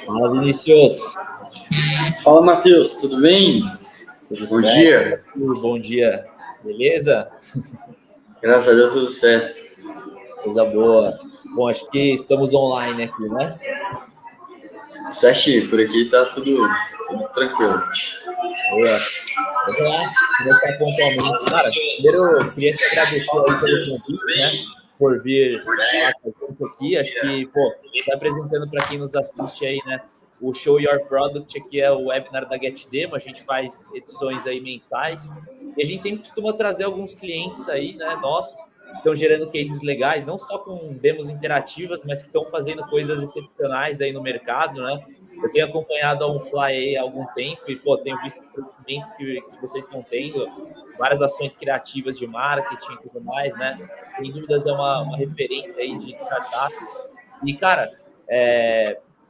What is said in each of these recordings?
Fala, Vinícius. Fala, Matheus, tudo bem? Tudo Bom certo? dia. Bom dia. Beleza? Graças a Deus, tudo certo. Coisa boa. Bom, acho que estamos online aqui, né? Certinho, por aqui tá tudo tranquilo. Boa. Vamos lá, começar pontualmente. Cara, primeiro eu queria te agradecer aí pelo convite, né? Por vir falar com a gente aqui. Acho que, pô, está apresentando para quem nos assiste aí, né? O Show Your Product aqui é o webinar da GetDemo. A gente faz edições aí mensais. E a gente sempre costuma trazer alguns clientes aí, né? Nossos, que estão gerando cases legais, não só com demos interativas, mas que estão fazendo coisas excepcionais aí no mercado, né? Eu tenho acompanhado a OnFly aí há algum tempo e, pô, tenho visto o crescimento que vocês estão tendo, várias ações criativas de marketing e tudo mais, né? Sem dúvidas é uma referência aí de startup. E, cara,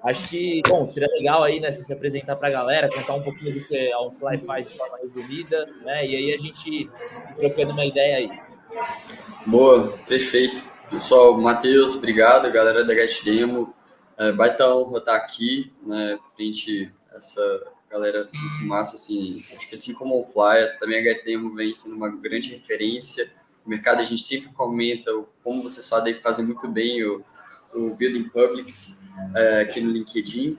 acho que, bom, seria legal aí, né, se apresentar para a galera, contar um pouquinho do que a OnFly faz de forma resumida, né? E aí a gente ir trocando uma ideia aí. Boa, perfeito. Pessoal, Matheus, obrigado, galera da GetDemo. Baita honra estar aqui, né, frente a essa galera muito massa, assim, acho que assim como o Flyer, também a GetDemo vem sendo uma grande referência. No mercado a gente sempre comenta, como vocês fazem muito bem o Building Publics aqui no LinkedIn,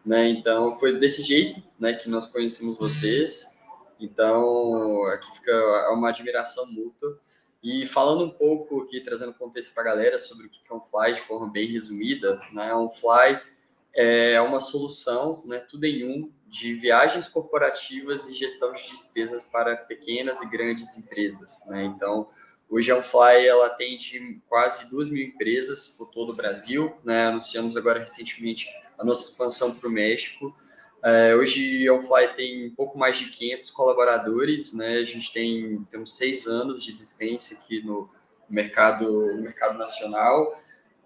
né, então foi desse jeito, né, que nós conhecemos vocês, então aqui fica uma admiração mútua. E falando um pouco aqui, trazendo contexto para a galera sobre o que é um Fly de forma bem resumida, né? Um Fly é uma solução, né, tudo em um, de viagens corporativas e gestão de despesas para pequenas e grandes empresas, né? Então, hoje a Fly ela atende quase 2.000 empresas por todo o Brasil, né? Anunciamos agora recentemente a nossa expansão para o México. Hoje a OnFly tem um pouco mais de 500 colaboradores, né? A gente temos 6 anos de existência aqui no mercado nacional.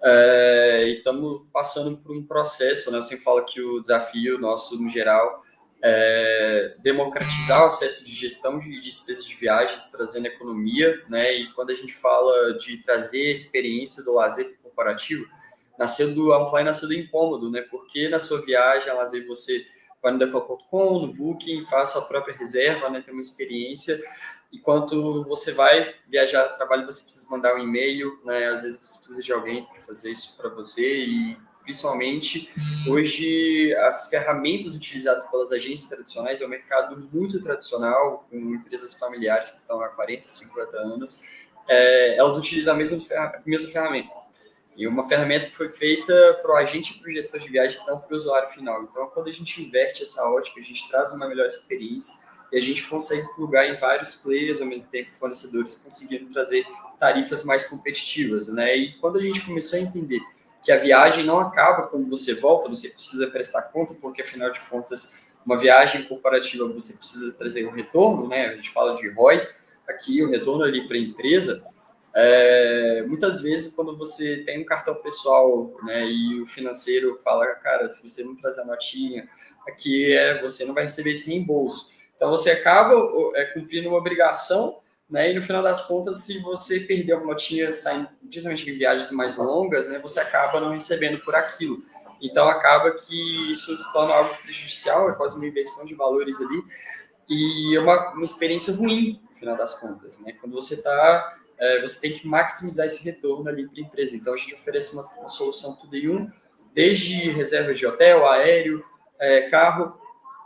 E estamos passando por um processo, né? Eu sempre falo que o desafio nosso, no geral, é democratizar o acesso de gestão de despesas de viagens, trazendo economia, né? E quando a gente fala de trazer a experiência do lazer corporativo, a OnFly nasceu do incômodo, né? Porque na sua viagem, a lazer, você vai no Decor.com, no Booking, faz a sua própria reserva, né? Tem uma experiência. Enquanto você vai viajar a trabalho, você precisa mandar um e-mail, né? Às vezes você precisa de alguém para fazer isso para você e, principalmente, hoje as ferramentas utilizadas pelas agências tradicionais é um mercado muito tradicional, com empresas familiares que estão há 40, 50 anos. Elas utilizam a mesma ferramenta. E uma ferramenta que foi feita para o agente e para o gestor de viagens, não para o usuário final. Então, quando a gente inverte essa ótica, a gente traz uma melhor experiência e a gente consegue plugar em vários players, ao mesmo tempo fornecedores, conseguindo trazer tarifas mais competitivas, né? E quando a gente começou a entender que a viagem não acaba quando você volta, você precisa prestar conta, porque, afinal de contas, uma viagem corporativa, você precisa trazer um retorno, né? A gente fala de ROI, aqui o retorno ali para a empresa. Muitas vezes, quando você tem um cartão pessoal, né, e o financeiro fala, cara, se você não trazer a notinha, aqui você não vai receber esse reembolso. Então, você acaba cumprindo uma obrigação, né, e no final das contas, se você perder uma notinha, saindo, principalmente em viagens mais longas, né, você acaba não recebendo por aquilo. Então, acaba que isso se torna algo prejudicial, é quase uma inversão de valores ali, e é uma experiência ruim, no final das contas, né? Quando você você tem que maximizar esse retorno ali para a empresa. Então, a gente oferece uma solução tudo em um, desde reservas de hotel, aéreo, carro,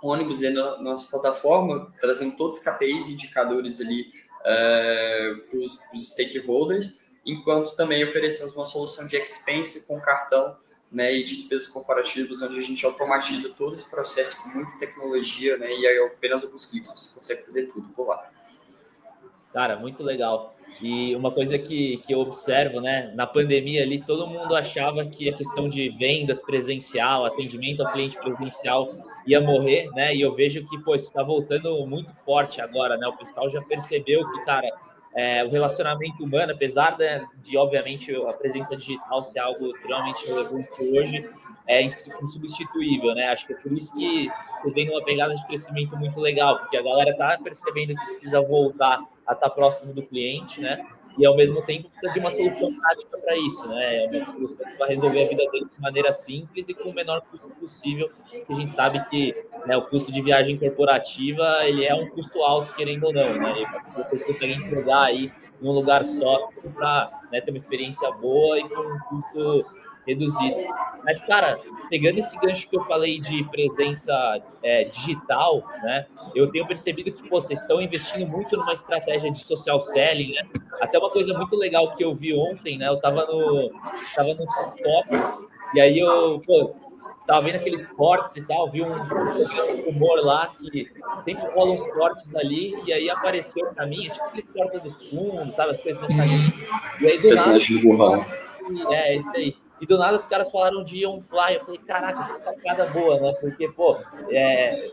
ônibus dentro da nossa plataforma, trazendo todos os KPIs e indicadores ali para os stakeholders, enquanto também oferecemos uma solução de expense com cartão, né, e despesas corporativas, onde a gente automatiza todo esse processo com muita tecnologia, né, e aí apenas alguns cliques você consegue fazer tudo por lá. Cara, muito legal. E uma coisa que eu observo, né, na pandemia ali, todo mundo achava que a questão de vendas presencial, atendimento ao cliente presencial ia morrer, né? E eu vejo que, pô, isso está voltando muito forte agora, né? O pessoal já percebeu que, cara, o relacionamento humano, apesar de, obviamente, a presença digital ser algo extremamente relevante hoje, é insubstituível, né? Acho que é por isso que vocês vêm numa pegada de crescimento muito legal, porque a galera tá percebendo que precisa voltar a estar próximo do cliente, né? e ao mesmo tempo precisa de uma solução prática para isso, né? É uma solução que vai resolver a vida deles de maneira simples e com o menor custo possível, que a gente sabe que, né, o custo de viagem corporativa, ele é um custo alto, querendo ou não, né? E vocês conseguem entregar aí num lugar só para, né, ter uma experiência boa e com um custo reduzido. Mas, cara, pegando esse gancho que eu falei de presença digital, né? Eu tenho percebido que, pô, vocês estão investindo muito numa estratégia de social selling, né? Até uma coisa muito legal que eu vi ontem, né? Eu tava no TikTok, e aí eu, pô, tava vendo aqueles cortes e tal, vi um programa de humor lá que sempre rola uns cortes ali, e aí apareceu pra mim, tipo aqueles cortes dos fundos, sabe? As coisas nessa linha. E aí, do nada, Personagem do burrão. isso aí. E do nada os caras falaram de on-fly. Eu falei, caraca, que sacada boa, né? Porque, pô,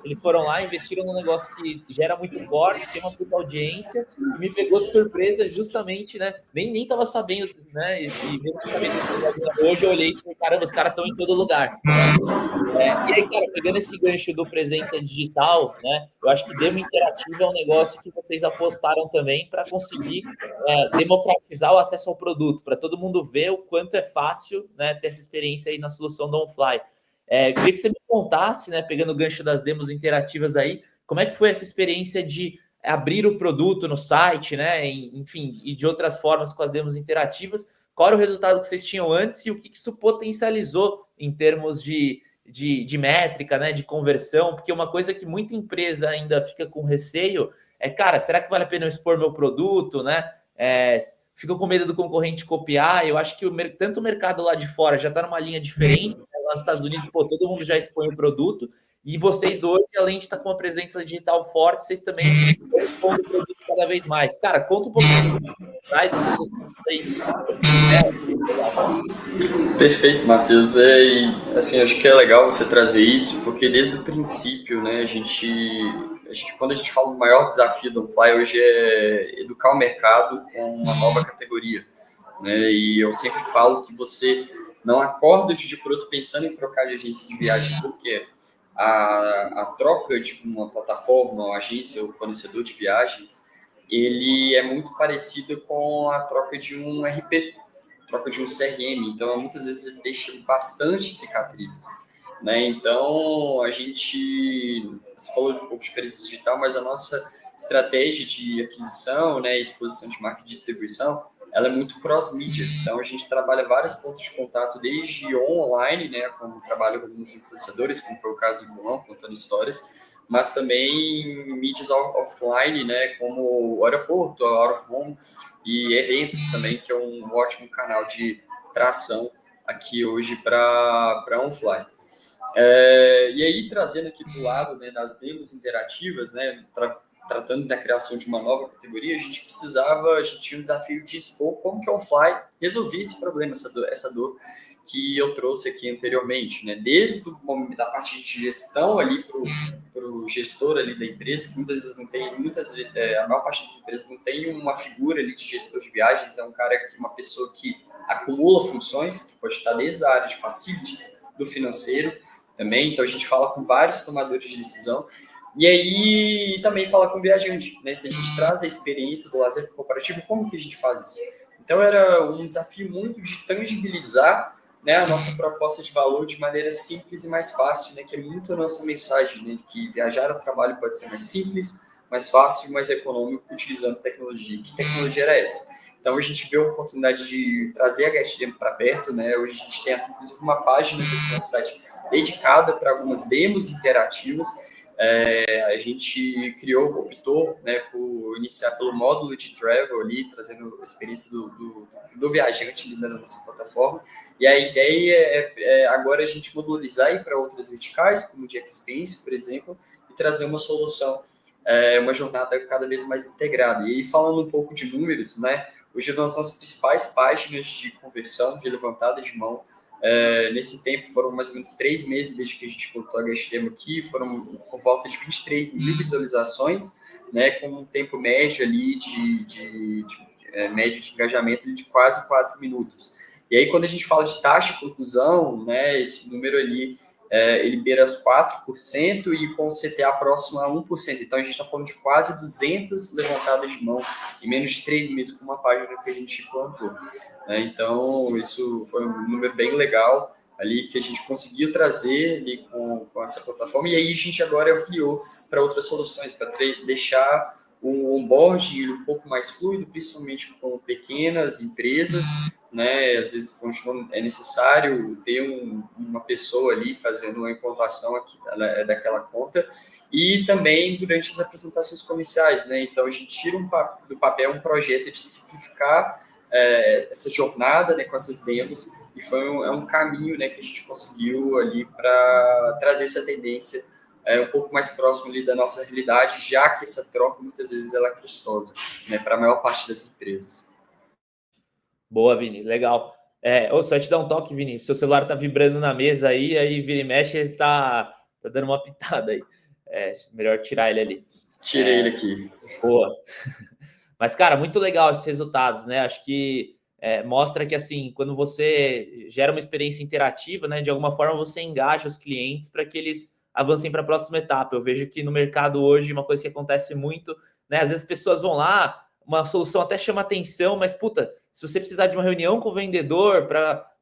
eles foram lá, investiram num negócio que gera muito corte, tem uma puta audiência, e me pegou de surpresa justamente, né? Nem tava sabendo, né? E mesmo sabendo que hoje eu olhei e falei, caramba, os caras estão em todo lugar, né? E aí, cara, pegando esse gancho do presença digital, né? Eu acho que demo interativo é um negócio que vocês apostaram também para conseguir democratizar o acesso ao produto, para todo mundo ver o quanto é fácil, né, ter essa experiência aí na solução do OnFly. Eu queria que você me contasse, né, pegando o gancho das demos interativas aí, como é que foi essa experiência de abrir o produto no site, né, enfim, e de outras formas com as demos interativas. Qual era o resultado que vocês tinham antes e o que isso potencializou em termos de métrica, né, de conversão? Porque uma coisa que muita empresa ainda fica com receio é, cara, será que vale a pena eu expor meu produto, né? Ficam com medo do concorrente copiar. Eu acho que tanto o mercado lá de fora já está numa linha diferente, né? Lá nos Estados Unidos, pô, todo mundo já expõe o produto, e vocês hoje, além de estar com uma presença digital forte, vocês também estão expondo o produto cada vez mais. Cara, conta um pouquinho sobre traz essa aí. Perfeito, Matheus. E, assim, acho que é legal você trazer isso, porque desde o princípio, né, quando a gente fala do maior desafio do Fly hoje é educar o mercado com uma nova categoria, né? E eu sempre falo que você não acorda de dia por outro pensando em trocar de agência de viagem, porque a troca de uma plataforma, uma agência ou fornecedor de viagens, ele é muito parecido com a troca de um RP, troca de um CRM, então muitas vezes ele deixa bastante cicatrizes, né? Então você falou um pouco de presença digital, mas a nossa estratégia de aquisição, né, exposição de marca e distribuição, ela é muito cross-mídia, então a gente trabalha vários pontos de contato, desde online, né, como trabalho com alguns influenciadores, como foi o caso do João, contando histórias, mas também mídias offline, né, como o aeroporto, a Out of Home, e eventos também, que é um ótimo canal de tração aqui hoje para OnFly. E aí, trazendo aqui do lado, né, das demos interativas, né, tratando da criação de uma nova categoria, a gente tinha um desafio de expor como que a OnFly resolvia esse problema, essa dor que eu trouxe aqui anteriormente, né, desde o momento da parte de gestão ali para o gestor ali da empresa, que muitas vezes não tem, a maior parte das empresas não tem uma figura ali de gestor de viagens, é uma pessoa que acumula funções, que pode estar desde a área de facilities, do financeiro também, então a gente fala com vários tomadores de decisão, e aí também fala com o viajante, né? Se a gente traz a experiência do lazer corporativo, como que a gente faz isso? Então era um desafio muito de tangibilizar, né, a nossa proposta de valor de maneira simples e mais fácil, né, que é muito a nossa mensagem, né, que viajar ao trabalho pode ser mais simples, mais fácil e mais econômico utilizando tecnologia. Que tecnologia era essa? Então a gente vê a oportunidade de trazer a GuestDemo para perto, né? Hoje a gente tem inclusive uma página do nosso site dedicada para algumas demos interativas. A gente optou, né, por iniciar pelo módulo de travel ali, trazendo a experiência do viajante ali na nossa plataforma. E a ideia é agora a gente modularizar para outras verticais, como o de Expense, por exemplo, e trazer uma solução, uma jornada cada vez mais integrada. E aí, falando um pouco de números, né, hoje nós somos as principais páginas de conversão, de levantada de mão. Nesse tempo, foram mais ou menos 3 meses desde que a gente botou a GuestDemo aqui, foram por volta de 23 mil visualizações, né, com um tempo médio ali médio de engajamento de quase 4 minutos. E aí, quando a gente fala de taxa de conclusão, né, esse número ali ele beira os 4% e com o CTA próximo a 1%. Então, a gente está falando de quase 200 levantadas de mão em menos de 3 meses com uma página que a gente implantou. Então, isso foi um número bem legal ali que a gente conseguiu trazer ali com essa plataforma. E aí, a gente agora ampliou para outras soluções, para deixar o onboarding um pouco mais fluido, principalmente com pequenas empresas, né? Às vezes é necessário ter uma pessoa ali fazendo uma implantação aqui, daquela conta, e também durante as apresentações comerciais, né? Então, a gente tira do papel um projeto de simplificar essa jornada, né, com essas demos, e é um caminho, né, que a gente conseguiu ali para trazer essa tendência um pouco mais próximo ali da nossa realidade, já que essa troca muitas vezes ela é custosa, né, para a maior parte das empresas. Boa, Vini, legal. Só te dar um toque, Vini, seu celular tá vibrando na mesa aí vira e mexe, ele tá dando uma pitada aí. Melhor tirar ele ali. Tirei ele aqui. Boa. Mas, cara, muito legal esses resultados, né? Acho que mostra que, assim, quando você gera uma experiência interativa, né, de alguma forma você engaja os clientes para que eles avancem para a próxima etapa. Eu vejo que no mercado hoje, uma coisa que acontece muito, né, às vezes as pessoas vão lá, uma solução até chama atenção, mas, puta, se você precisar de uma reunião com o vendedor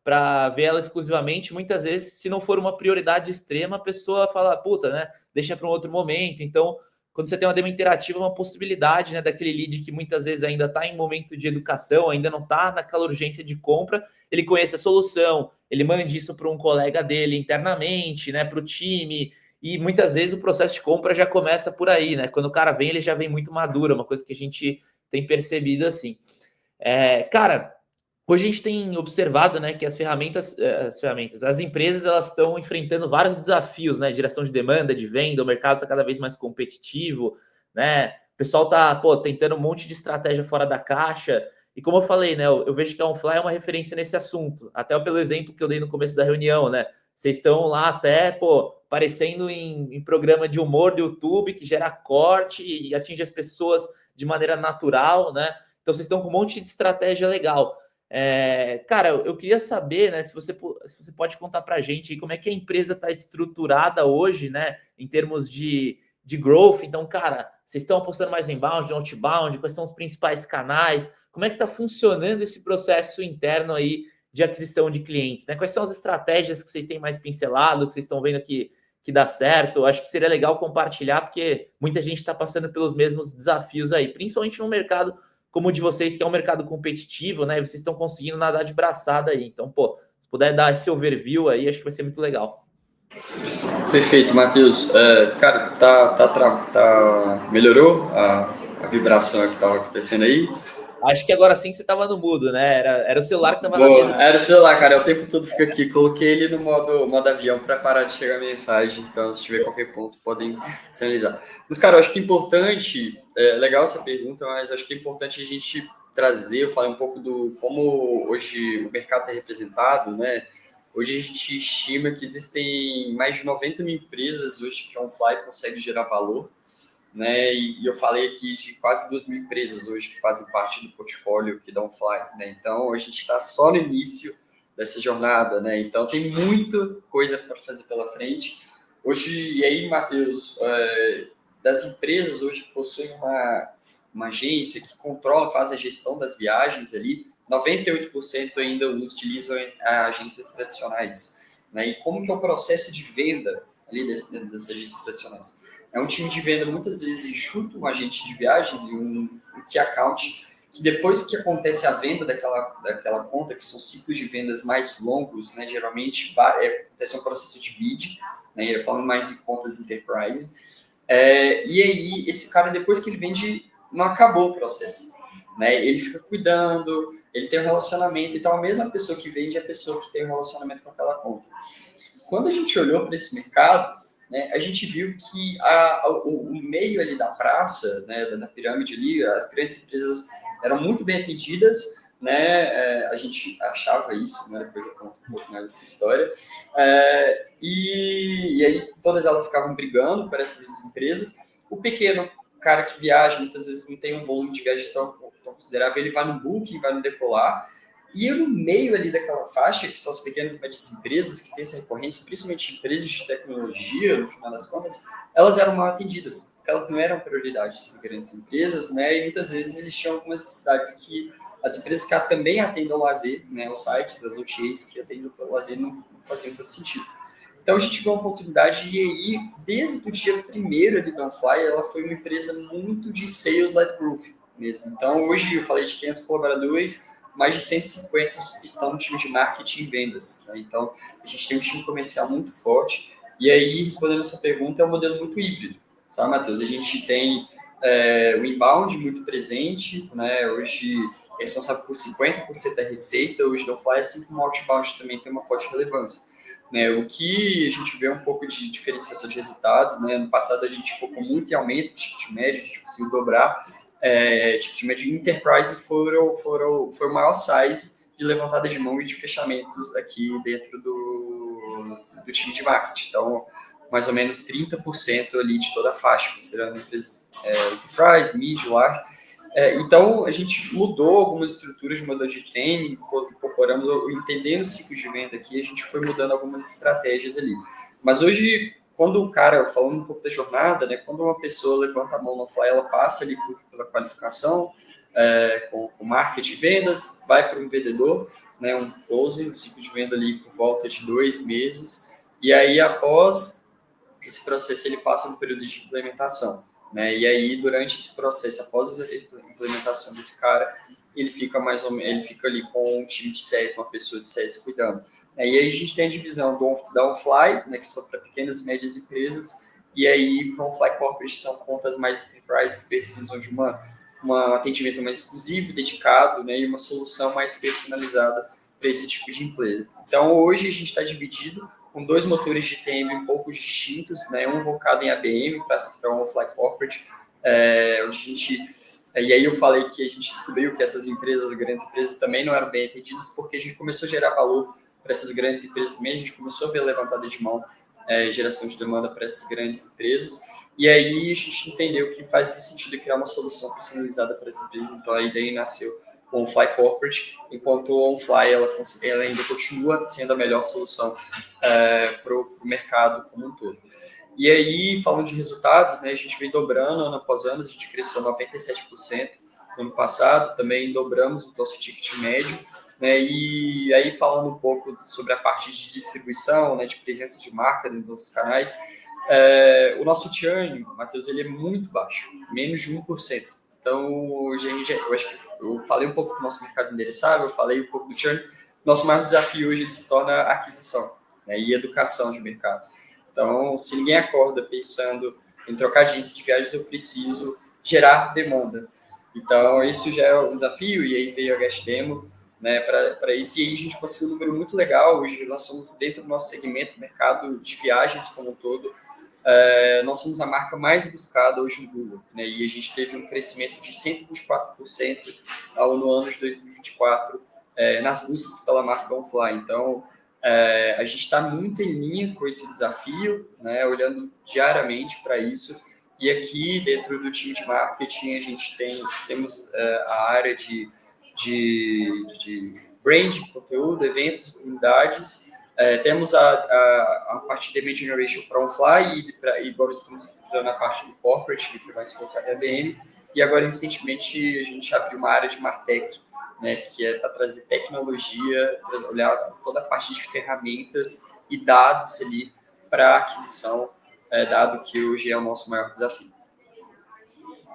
para ver ela exclusivamente, muitas vezes, se não for uma prioridade extrema, a pessoa fala, puta, né, deixa para um outro momento. Então, quando você tem uma demo interativa, é uma possibilidade, né, daquele lead que muitas vezes ainda está em momento de educação, ainda não está naquela urgência de compra, ele conhece a solução, ele mande isso para um colega dele internamente, né, para o time, e muitas vezes o processo de compra já começa por aí, né? Quando o cara vem, ele já vem muito maduro, uma coisa que a gente tem percebido assim. Cara, hoje a gente tem observado, né, que as empresas, elas estão enfrentando vários desafios, né, direção de demanda, de venda, o mercado está cada vez mais competitivo, né, o pessoal está, tentando um monte de estratégia fora da caixa, e como eu falei, né, eu vejo que a OnFly é uma referência nesse assunto, até pelo exemplo que eu dei no começo da reunião, né, vocês estão lá até, aparecendo em programa de humor do YouTube, que gera corte e atinge as pessoas de maneira natural, né, então vocês estão com um monte de estratégia legal. Cara, eu queria saber, né, se você pode contar para a gente aí como é que a empresa está estruturada hoje, né, em termos de growth. Então, cara, vocês estão apostando mais no inbound, no outbound, quais são os principais canais? Como é que está funcionando esse processo interno aí de aquisição de clientes, né? Quais são as estratégias que vocês têm mais pincelado, que vocês estão vendo que dá certo? Acho que seria legal compartilhar, porque muita gente está passando pelos mesmos desafios aí, principalmente no mercado como o de vocês, que é um mercado competitivo, né? E vocês estão conseguindo nadar de braçada aí. Então, se puder dar esse overview aí, acho que vai ser muito legal. Perfeito, Matheus. Cara, melhorou a vibração que estava acontecendo aí? Acho que agora sim você estava no mudo, né? Era o celular que estava na mesa. Era o celular, cara. O tempo todo fica aqui. Coloquei ele no modo avião para parar de chegar a mensagem. Então, se tiver qualquer ponto, podem sinalizar. Mas, cara, eu acho que é importante... legal essa pergunta, mas acho que é importante a gente trazer, eu falei um pouco do como hoje o mercado está representado, né? Hoje a gente estima que existem mais de 90 mil empresas hoje que a OnFly consegue gerar valor, né? E eu falei aqui de quase 2 mil empresas hoje que fazem parte do portfólio aqui da OnFly, né? Então, a gente está só no início dessa jornada, né? Então, tem muita coisa para fazer pela frente. Hoje, e aí, Matheus, das empresas hoje que possuem uma agência que controla, faz a gestão das viagens ali, 98% ainda utilizam agências tradicionais, né? E como que é o processo de venda ali dessas agências tradicionais? É um time de venda muitas vezes enxuta um agente de viagens e um key account, que depois que acontece a venda daquela conta, que são ciclos de vendas mais longos, né? Geralmente acontece um processo de bid, né? Eu falo mais de contas enterprise. E aí, esse cara, depois que ele vende, não acabou o processo, né? Ele fica cuidando, ele tem um relacionamento, então a mesma pessoa que vende é a pessoa que tem um relacionamento com aquela conta. Quando a gente olhou para esse mercado, né, a gente viu que o meio ali da praça, né, da pirâmide ali, as grandes empresas eram muito bem atendidas, né? A gente achava isso, né? Depois eu conto um pouco mais dessa história. E aí todas elas ficavam brigando para essas empresas. O pequeno cara que viaja, muitas vezes não tem um volume de viagem tão considerável, ele vai no Booking, vai no Decolar, E eu, no meio ali daquela faixa, que são as pequenas e médias empresas, que têm essa recorrência, principalmente empresas de tecnologia, no final das contas, elas eram mal atendidas, porque elas não eram prioridade dessas grandes empresas, né? E muitas vezes eles tinham algumas necessidades que as empresas que também atendem ao lazer, né? Os sites, as OTAs que atendem ao lazer não faziam todo sentido. Então a gente viu uma oportunidade e aí, desde o dia primeiro ali da OnFly, ela foi uma empresa muito de sales-led growth mesmo. Então hoje eu falei de 500 colaboradores, mais de 150 estão no time de marketing e vendas. Né? Então a gente tem um time comercial muito forte. E aí, respondendo a sua pergunta, é um modelo muito híbrido, sabe, Matheus? A gente tem o inbound muito presente, né? Hoje é responsável por 50% da receita, hoje da OnFly, assim como o outbound também tem uma forte relevância. Né, o que a gente vê um pouco de diferenciação de resultados, né? No passado a gente focou muito em aumento de ticket médio, a gente conseguiu dobrar ticket médio enterprise foi o maior size de levantada de mão e de fechamentos aqui dentro do time de marketing. Então, mais ou menos 30% ali de toda a faixa, considerando empresas enterprise, mid, large. Então, a gente mudou algumas estruturas de modelo de training, incorporamos, entendendo o ciclo de venda aqui, a gente foi mudando algumas estratégias ali. Mas hoje, quando o cara, falando um pouco da jornada, né, quando uma pessoa levanta a mão no Fly, ela passa ali pela qualificação, com marketing e vendas, vai para um vendedor, né, um closing, um ciclo de venda ali por volta de 2 meses, e aí após esse processo ele passa no período de implementação. Né? E aí, durante esse processo, após a implementação desse cara, ele fica ele fica ali com um time de CS, uma pessoa de CS cuidando. E aí a gente tem a divisão da OnFly, né, que são para pequenas e médias empresas, e aí para OnFly Corporate são contas mais enterprise que precisam de um atendimento mais exclusivo, dedicado, né, e uma solução mais personalizada para esse tipo de empresa. Então, hoje a gente está dividido com 2 motores de TM um pouco distintos, né? Um focado em ABM para um OnFly Corporate, onde a gente... E aí eu falei que a gente descobriu que essas empresas, grandes empresas, também não eram bem atendidas, porque a gente começou a gerar valor para essas grandes empresas também, a gente começou a ver levantada de mão, geração de demanda para essas grandes empresas, e aí a gente entendeu que faz sentido criar uma solução personalizada para essas empresas, então aí daí nasceu o OnFly Corporate, enquanto o OnFly ela ainda continua sendo a melhor solução para o mercado como um todo. E aí, falando de resultados, né, a gente vem dobrando ano após ano, a gente cresceu 97% no ano passado, também dobramos o nosso ticket médio, né, e aí falando um pouco sobre a parte de distribuição, né, de presença de marca dentro dos canais, o nosso churn, Matheus, ele é muito baixo, menos de 1%. Então, hoje eu acho que eu falei um pouco do nosso mercado endereçável, eu falei um pouco do churn. Nosso maior desafio hoje ele se torna a aquisição, né, e educação de mercado. Então, se ninguém acorda pensando em trocar agência de viagens, eu preciso gerar demanda. Então, esse já é um desafio, e aí veio a Guest Demo, né, para isso, e aí a gente conseguiu um número muito legal. Hoje nós somos, dentro do nosso segmento, mercado de viagens como um todo, nós somos a marca mais buscada hoje no Google, né? E a gente teve um crescimento de 124% no ano de 2024 nas buscas pela marca OnFly. Então, a gente está muito em linha com esse desafio, né? Olhando diariamente para isso. E aqui, dentro do time de marketing, a gente temos a área de brand, conteúdo, eventos, comunidades. Temos a parte de demand generation para OnFly e agora estamos estudando a parte do corporate, que vai se colocar em ABM. E agora, recentemente, a gente abriu uma área de Martech, né, que é para trazer tecnologia, olhar toda a parte de ferramentas e dados ali para aquisição, dado que hoje é o nosso maior desafio.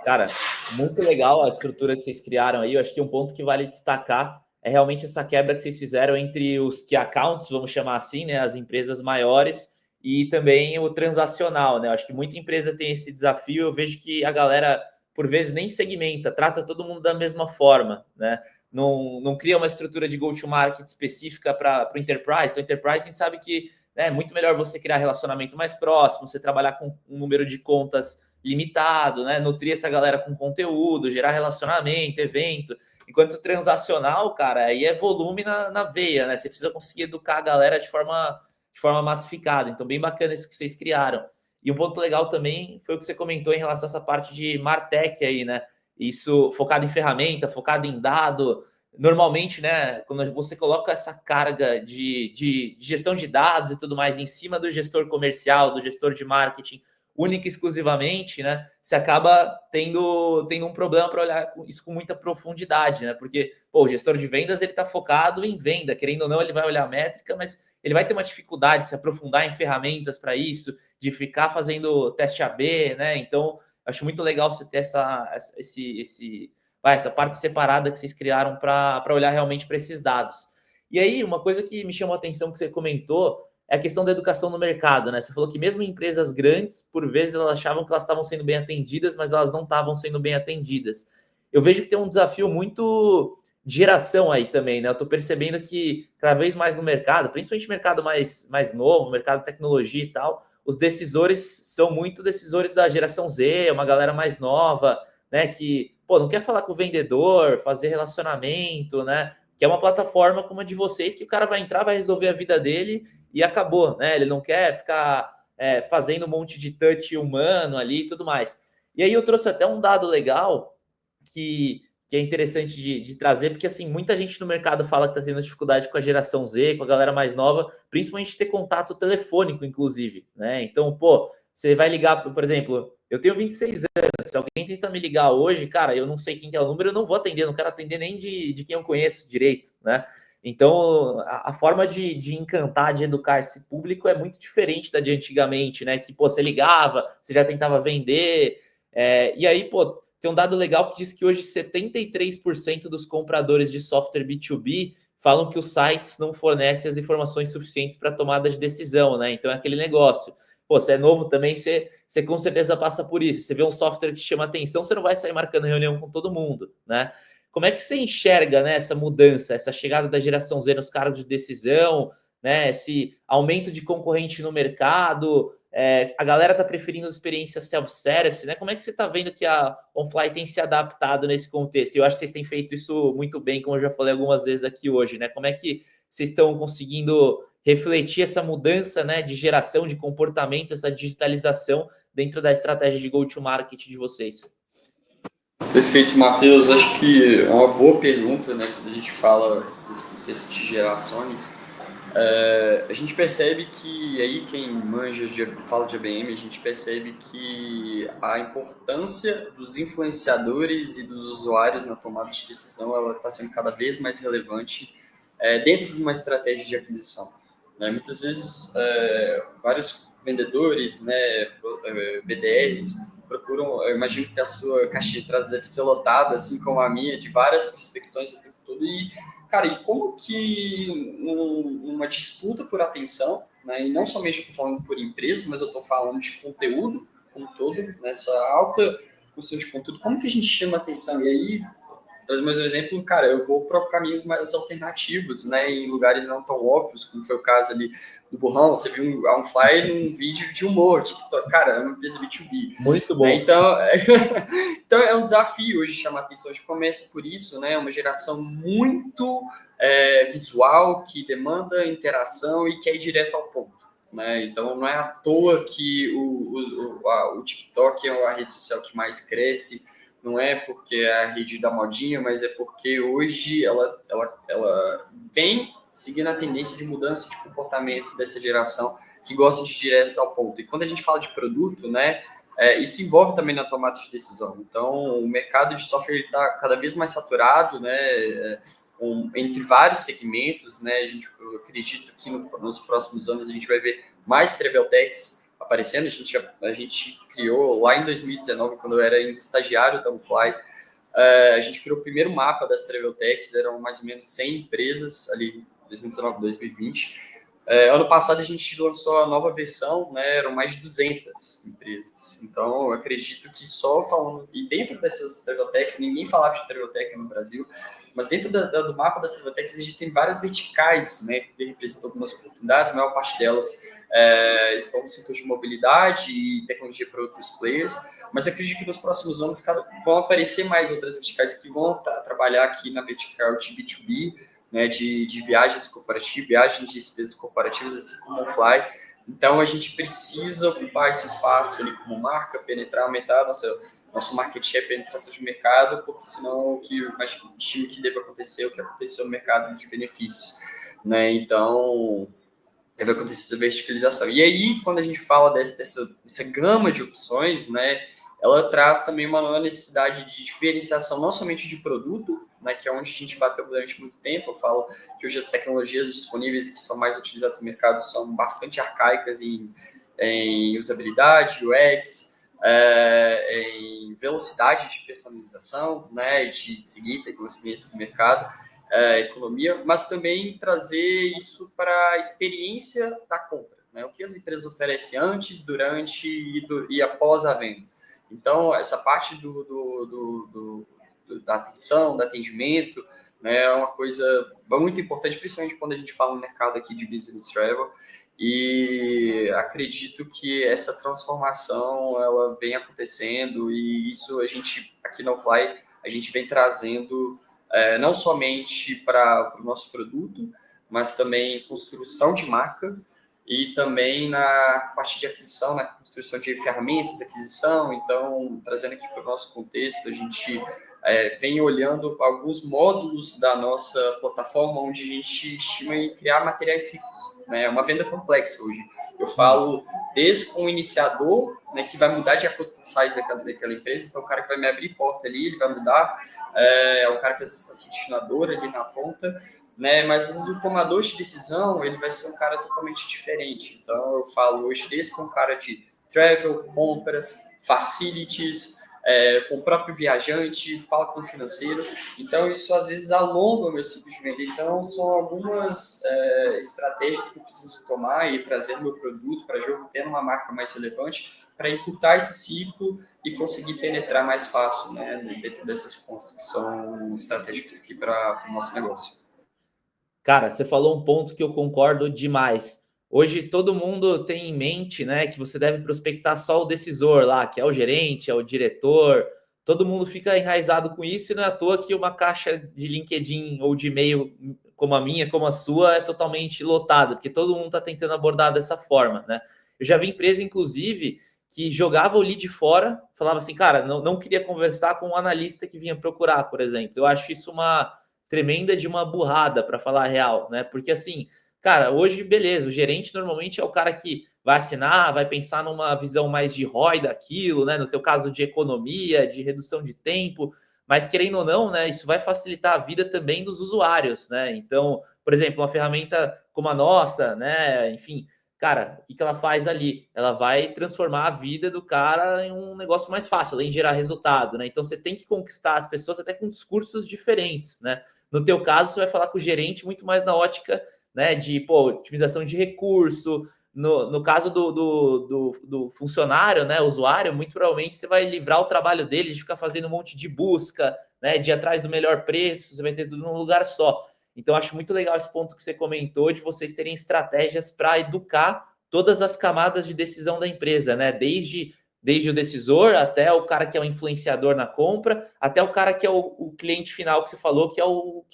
Cara, muito legal a estrutura que vocês criaram aí. Eu acho que um ponto que vale destacar é realmente essa quebra que vocês fizeram entre os key accounts, vamos chamar assim, né, as empresas maiores, e também o transacional, né? Eu acho que muita empresa tem esse desafio. Eu vejo que a galera, por vezes, nem segmenta, trata todo mundo da mesma forma, né? Não cria uma estrutura de go-to-market específica para o enterprise. Então, enterprise, a gente sabe que é muito melhor você criar relacionamento mais próximo, você trabalhar com um número de contas limitado, né? Nutrir essa galera com conteúdo, gerar relacionamento, evento. Enquanto transacional, cara, aí é volume na veia, né? Você precisa conseguir educar a galera de forma massificada. Então, bem bacana isso que vocês criaram. E um ponto legal também foi o que você comentou em relação a essa parte de Martech aí, né? Isso focado em ferramenta, focado em dado. normalmente, né, quando você coloca essa carga de gestão de dados e tudo mais em cima do gestor comercial, do gestor de marketing, única e exclusivamente, né, você acaba tendo um problema para olhar isso com muita profundidade, né, porque pô, o gestor de vendas ele está focado em venda, querendo ou não, ele vai olhar a métrica, mas ele vai ter uma dificuldade de se aprofundar em ferramentas para isso, de ficar fazendo teste AB, né, então acho muito legal você ter essa parte separada que vocês criaram para olhar realmente para esses dados. E aí, uma coisa que me chamou a atenção que você comentou é a questão da educação no mercado, né? Você falou que mesmo em empresas grandes, por vezes elas achavam que elas estavam sendo bem atendidas, mas elas não estavam sendo bem atendidas. Eu vejo que tem um desafio muito de geração aí também, né? Eu estou percebendo que cada vez mais no mercado, principalmente mercado mais novo, mercado de tecnologia e tal, os decisores são muito decisores da geração Z, uma galera mais nova, né? Que pô, não quer falar com o vendedor, fazer relacionamento, né? Que é uma plataforma como a de vocês, que o cara vai entrar, vai resolver a vida dele e acabou, né? Ele não quer ficar fazendo um monte de touch humano ali e tudo mais. E aí eu trouxe até um dado legal que é interessante de trazer, porque assim, muita gente no mercado fala que está tendo dificuldade com a geração Z, com a galera mais nova, principalmente ter contato telefônico, inclusive, né? Então, pô, você vai ligar, por exemplo, eu tenho 26 anos, se alguém tenta me ligar hoje, cara, eu não sei quem que é o número, eu não vou atender, não quero atender nem de quem eu conheço direito, né? Então, a forma de encantar, de educar esse público é muito diferente da de antigamente, né? Que, pô, você ligava, você já tentava vender, e aí, pô, tem um dado legal que diz que hoje 73% dos compradores de software B2B falam que os sites não fornecem as informações suficientes para tomada de decisão, né? Então é aquele negócio. Pô, você é novo também, você com certeza passa por isso. Você vê um software que chama atenção, você não vai sair marcando reunião com todo mundo, né? Como é que você enxerga, né, essa mudança, essa chegada da geração Z nos cargos de decisão, né? Esse aumento de concorrente no mercado, a galera está preferindo a experiência self-service, né? Como é que você está vendo que a OnFly tem se adaptado nesse contexto? Eu acho que vocês têm feito isso muito bem, como eu já falei algumas vezes aqui hoje, né? Como é que vocês estão conseguindo refletir essa mudança, né, de geração, de comportamento, essa digitalização dentro da estratégia de go-to-market de vocês? Perfeito, Matheus. Acho que é uma boa pergunta, né? Quando a gente fala desse contexto de gerações, a gente percebe que aí quem manja, fala de ABM, a gente percebe que a importância dos influenciadores e dos usuários na tomada de decisão ela está sendo cada vez mais relevante dentro de uma estratégia de aquisição. Né? Muitas vezes, vários vendedores, né, BDRs, procuram, eu imagino que a sua caixa de entrada deve ser lotada, assim como a minha, de várias prospecções o tempo todo. E, cara, e como que uma disputa por atenção, né, e não somente eu estou falando por empresa, mas eu estou falando de conteúdo como todo, nessa alta função de conteúdo, como que a gente chama atenção? E aí, para mais um exemplo, cara, eu vou para caminhos mais alternativos, né, em lugares não tão óbvios, como foi o caso ali do Burrão. Você viu a OnFly num vídeo de humor, TikTok, cara, é uma empresa B2B. Muito bom. Né? Então, então, é um desafio hoje chamar a atenção. A gente começa por isso, né, uma geração muito visual, que demanda interação e que é direto ao ponto. Né? Então, não é à toa que o TikTok é a rede social que mais cresce. Não é porque é a rede da modinha, mas é porque hoje ela vem seguindo a tendência de mudança de comportamento dessa geração que gosta de ir direto ao ponto. E quando a gente fala de produto, né, isso envolve também na tomada de decisão. Então, o mercado de software está cada vez mais saturado, né, entre vários segmentos. Né, eu acredito que nos próximos anos a gente vai ver mais travel techs aparecendo. A gente criou lá em 2019, quando eu era estagiário da OnFly, a gente criou o primeiro mapa das travel techs, eram mais ou menos 100 empresas ali, 2019, 2020. Ano passado a gente lançou a nova versão, né, eram mais de 200 empresas. Então, eu acredito que só falando... E dentro dessas travel techs, ninguém falava de travel tech no Brasil, mas dentro do mapa das travel techs existem várias verticais, né, que representam algumas oportunidades, a maior parte delas estão no setor de mobilidade e tecnologia para outros players, mas eu acredito que nos próximos anos vão aparecer mais outras verticais que vão trabalhar aqui na vertical de B2B, né, de viagens corporativas, viagens de despesas corporativas, assim como o Fly. Então, a gente precisa ocupar esse espaço ali como marca, penetrar, aumentar nosso market share, penetração de mercado, porque senão o que mais estimo que deve acontecer, o que aconteceu no mercado de benefícios, né? Então, deve acontecer essa verticalização. E aí, quando a gente fala dessa gama de opções, né, ela traz também uma nova necessidade de diferenciação, não somente de produto, né, que é onde a gente bateu durante muito tempo. Eu falo que hoje as tecnologias disponíveis que são mais utilizadas no mercado são bastante arcaicas em usabilidade, UX, em velocidade de personalização, né, de seguir tecnologias do mercado, economia, mas também trazer isso para a experiência da compra, né? O que as empresas oferecem antes, durante e após a venda. Então, essa parte da atenção, do atendimento, né, é uma coisa muito importante, principalmente quando a gente fala no mercado aqui de business travel, e acredito que essa transformação ela vem acontecendo, e isso a gente, aqui no Fly, a gente vem trazendo não somente para o nosso produto, mas também construção de marca e também na parte de aquisição, na construção de ferramentas de aquisição. Então, trazendo aqui para o nosso contexto, a gente vem olhando alguns módulos da nossa plataforma onde a gente estima em criar materiais ricos. Né? É uma venda complexa hoje. Eu falo desde com o iniciador, né, que vai mudar de acordo com o size daquela empresa. Então, o cara que vai me abrir porta ali, ele vai mudar. É um cara que às vezes está sentindo a dor ali na ponta, né? Mas às vezes o tomador de decisão ele vai ser um cara totalmente diferente. Então, eu falo hoje desde com um cara de travel, compras, facilities, com o próprio viajante, fala com o financeiro. Então, isso às vezes alonga o meu ciclo de venda. Então, são algumas estratégias que eu preciso tomar e trazer no meu produto para jogo, tendo uma marca mais relevante, para encurtar esse ciclo e conseguir penetrar mais fácil, né, dentro dessas pontas que são estratégicas aqui para o nosso negócio. Cara, você falou um ponto que eu concordo demais. Hoje todo mundo tem em mente, né, que você deve prospectar só o decisor lá, que é o gerente, é o diretor. Todo mundo fica enraizado com isso e não é à toa que uma caixa de LinkedIn ou de e-mail como a minha, como a sua, é totalmente lotada, porque todo mundo está tentando abordar dessa forma, né? Eu já vi empresa, inclusive, que jogava o lead fora, falava assim, cara, não queria conversar com um analista que vinha procurar, por exemplo. Eu acho isso uma tremenda de uma burrada, para falar a real, né? Porque assim, cara, hoje, beleza, o gerente normalmente é o cara que vai assinar, vai pensar numa visão mais de ROI daquilo, né? No teu caso, de economia, de redução de tempo, mas querendo ou não, né? Isso vai facilitar a vida também dos usuários, né? Então, por exemplo, uma ferramenta como a nossa, né? Enfim, cara, o que ela faz ali? Ela vai transformar a vida do cara em um negócio mais fácil, além de gerar resultado, né? Então você tem que conquistar as pessoas até com discursos diferentes, né? No teu caso, você vai falar com o gerente muito mais na ótica, né, de otimização de recurso. No caso do funcionário, né, usuário, muito provavelmente você vai livrar o trabalho dele de ficar fazendo um monte de busca, né, de ir atrás do melhor preço, você vai ter tudo num lugar só. Então, acho muito legal esse ponto que você comentou de vocês terem estratégias para educar todas as camadas de decisão da empresa, né? Desde o decisor até o cara que é o influenciador na compra, até o cara que é o cliente final que você falou, que é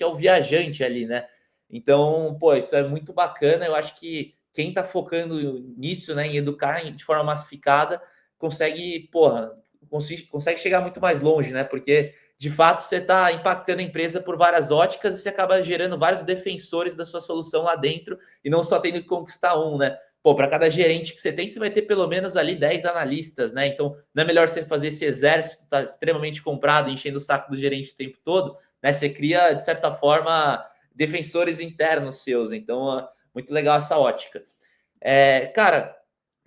o viajante ali, né? Então, pô, isso é muito bacana. Eu acho que quem está focando nisso, né, em educar de forma massificada, consegue, porra, consegue chegar muito mais longe, né? Porque de fato você está impactando a empresa por várias óticas e você acaba gerando vários defensores da sua solução lá dentro e não só tendo que conquistar um, né? Pô, para cada gerente que você tem, você vai ter pelo menos ali 10 analistas, né? Então, não é melhor você fazer esse exército, tá extremamente comprado, enchendo o saco do gerente o tempo todo, né? Você cria, de certa forma, defensores internos seus. Então, muito legal essa ótica. Cara,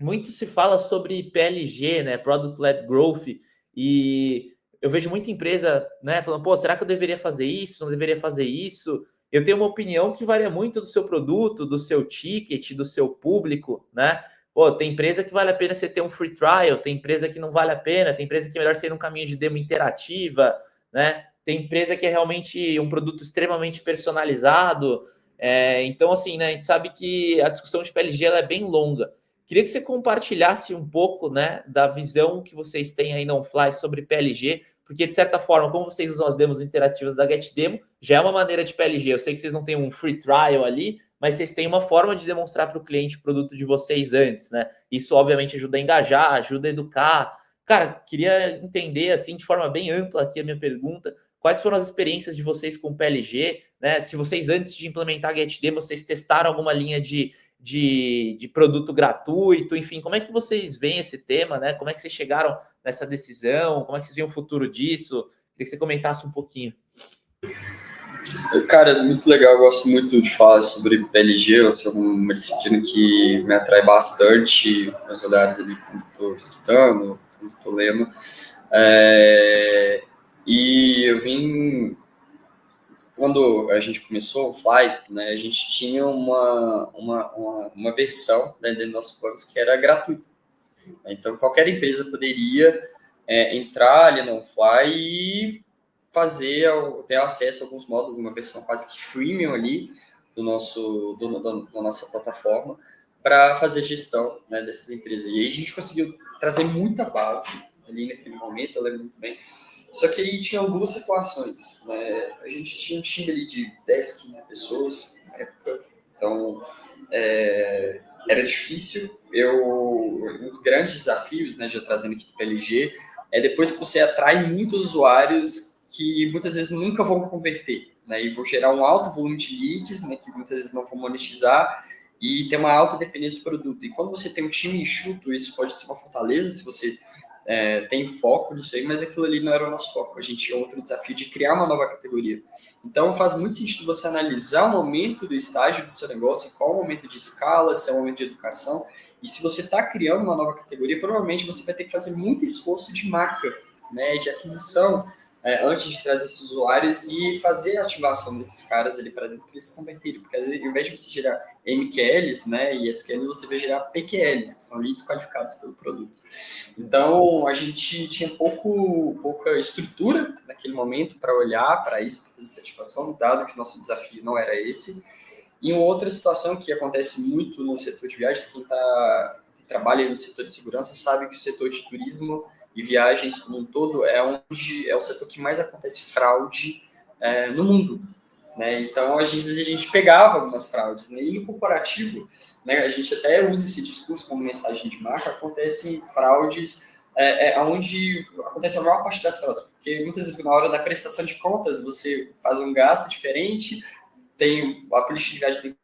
muito se fala sobre PLG, né? Product Led Growth, e eu vejo muita empresa, né, falando, pô, será que eu deveria fazer isso? Não deveria fazer isso? Eu tenho uma opinião que varia muito do seu produto, do seu ticket, do seu público, né? Pô, tem empresa que vale a pena você ter um free trial, tem empresa que não vale a pena, tem empresa que é melhor ser um caminho de demo interativa, né? Tem empresa que é realmente um produto extremamente personalizado. Então, assim, né, a gente sabe que a discussão de PLG ela é bem longa. Queria que você compartilhasse um pouco, né, da visão que vocês têm aí na OnFly sobre PLG, porque, de certa forma, como vocês usam as demos interativas da GetDemo, já é uma maneira de PLG. Eu sei que vocês não têm um free trial ali, mas vocês têm uma forma de demonstrar para o cliente o produto de vocês antes, né? Isso, obviamente, ajuda a engajar, ajuda a educar. Cara, queria entender, assim, de forma bem ampla aqui a minha pergunta, quais foram as experiências de vocês com o PLG, né? Se vocês, antes de implementar a GetDemo, vocês testaram alguma linha de produto gratuito, enfim, como é que vocês veem esse tema, né? Como é que vocês chegaram nessa decisão? Como é que vocês veem o futuro disso? Queria que você comentasse um pouquinho. Cara, muito legal, eu gosto muito de falar sobre PLG, é uma disciplina que me atrai bastante nos olhares ali quando estou estudando, quando estou lendo. E eu vim, quando a gente começou o Fly, né, a gente tinha uma versão, né, dentro do nosso plano que era gratuita. Então, qualquer empresa poderia entrar ali no Fly e ter acesso a alguns módulos, uma versão quase que freemium ali da nossa plataforma para fazer gestão, né, dessas empresas. E aí a gente conseguiu trazer muita base ali naquele momento, eu lembro muito bem. Só que aí tinha algumas situações, né? A gente tinha um time ali de 10, 15 pessoas na época, então era difícil. Um dos grandes desafios, né, já trazendo aqui do PLG, é depois que você atrai muitos usuários que muitas vezes nunca vão converter, né, e vão gerar um alto volume de leads, né, que muitas vezes não vão monetizar e ter uma alta dependência do produto. E quando você tem um time enxuto, isso pode ser uma fortaleza se você tem foco nisso aí, mas aquilo ali não era o nosso foco. A gente tinha outro desafio de criar uma nova categoria. Então, faz muito sentido você analisar o momento do estágio do seu negócio, qual é o momento de escala, se é o momento de educação. E se você está criando uma nova categoria, provavelmente você vai ter que fazer muito esforço de marca, né, de aquisição, antes de trazer esses usuários e fazer a ativação desses caras ali para dentro para eles se converterem. Porque, às vezes, ao invés de você gerar MQLs, né, e SQLs, você vai gerar PQLs, que são leads qualificados pelo produto. Então, a gente tinha pouca estrutura naquele momento para olhar para isso, para fazer essa ativação, dado que nosso desafio não era esse. E uma outra situação que acontece muito no setor de viagens, quem trabalha no setor de segurança sabe que o setor de turismo e viagens como um todo é o setor que mais acontece fraude no mundo. Né? Então, às vezes, a gente pegava algumas fraudes. Né? E no corporativo, né, a gente até usa esse discurso como mensagem de marca, acontecem fraudes onde acontece a maior parte das fraudes. Porque muitas vezes, na hora da prestação de contas, você faz um gasto diferente, tem a política de viagem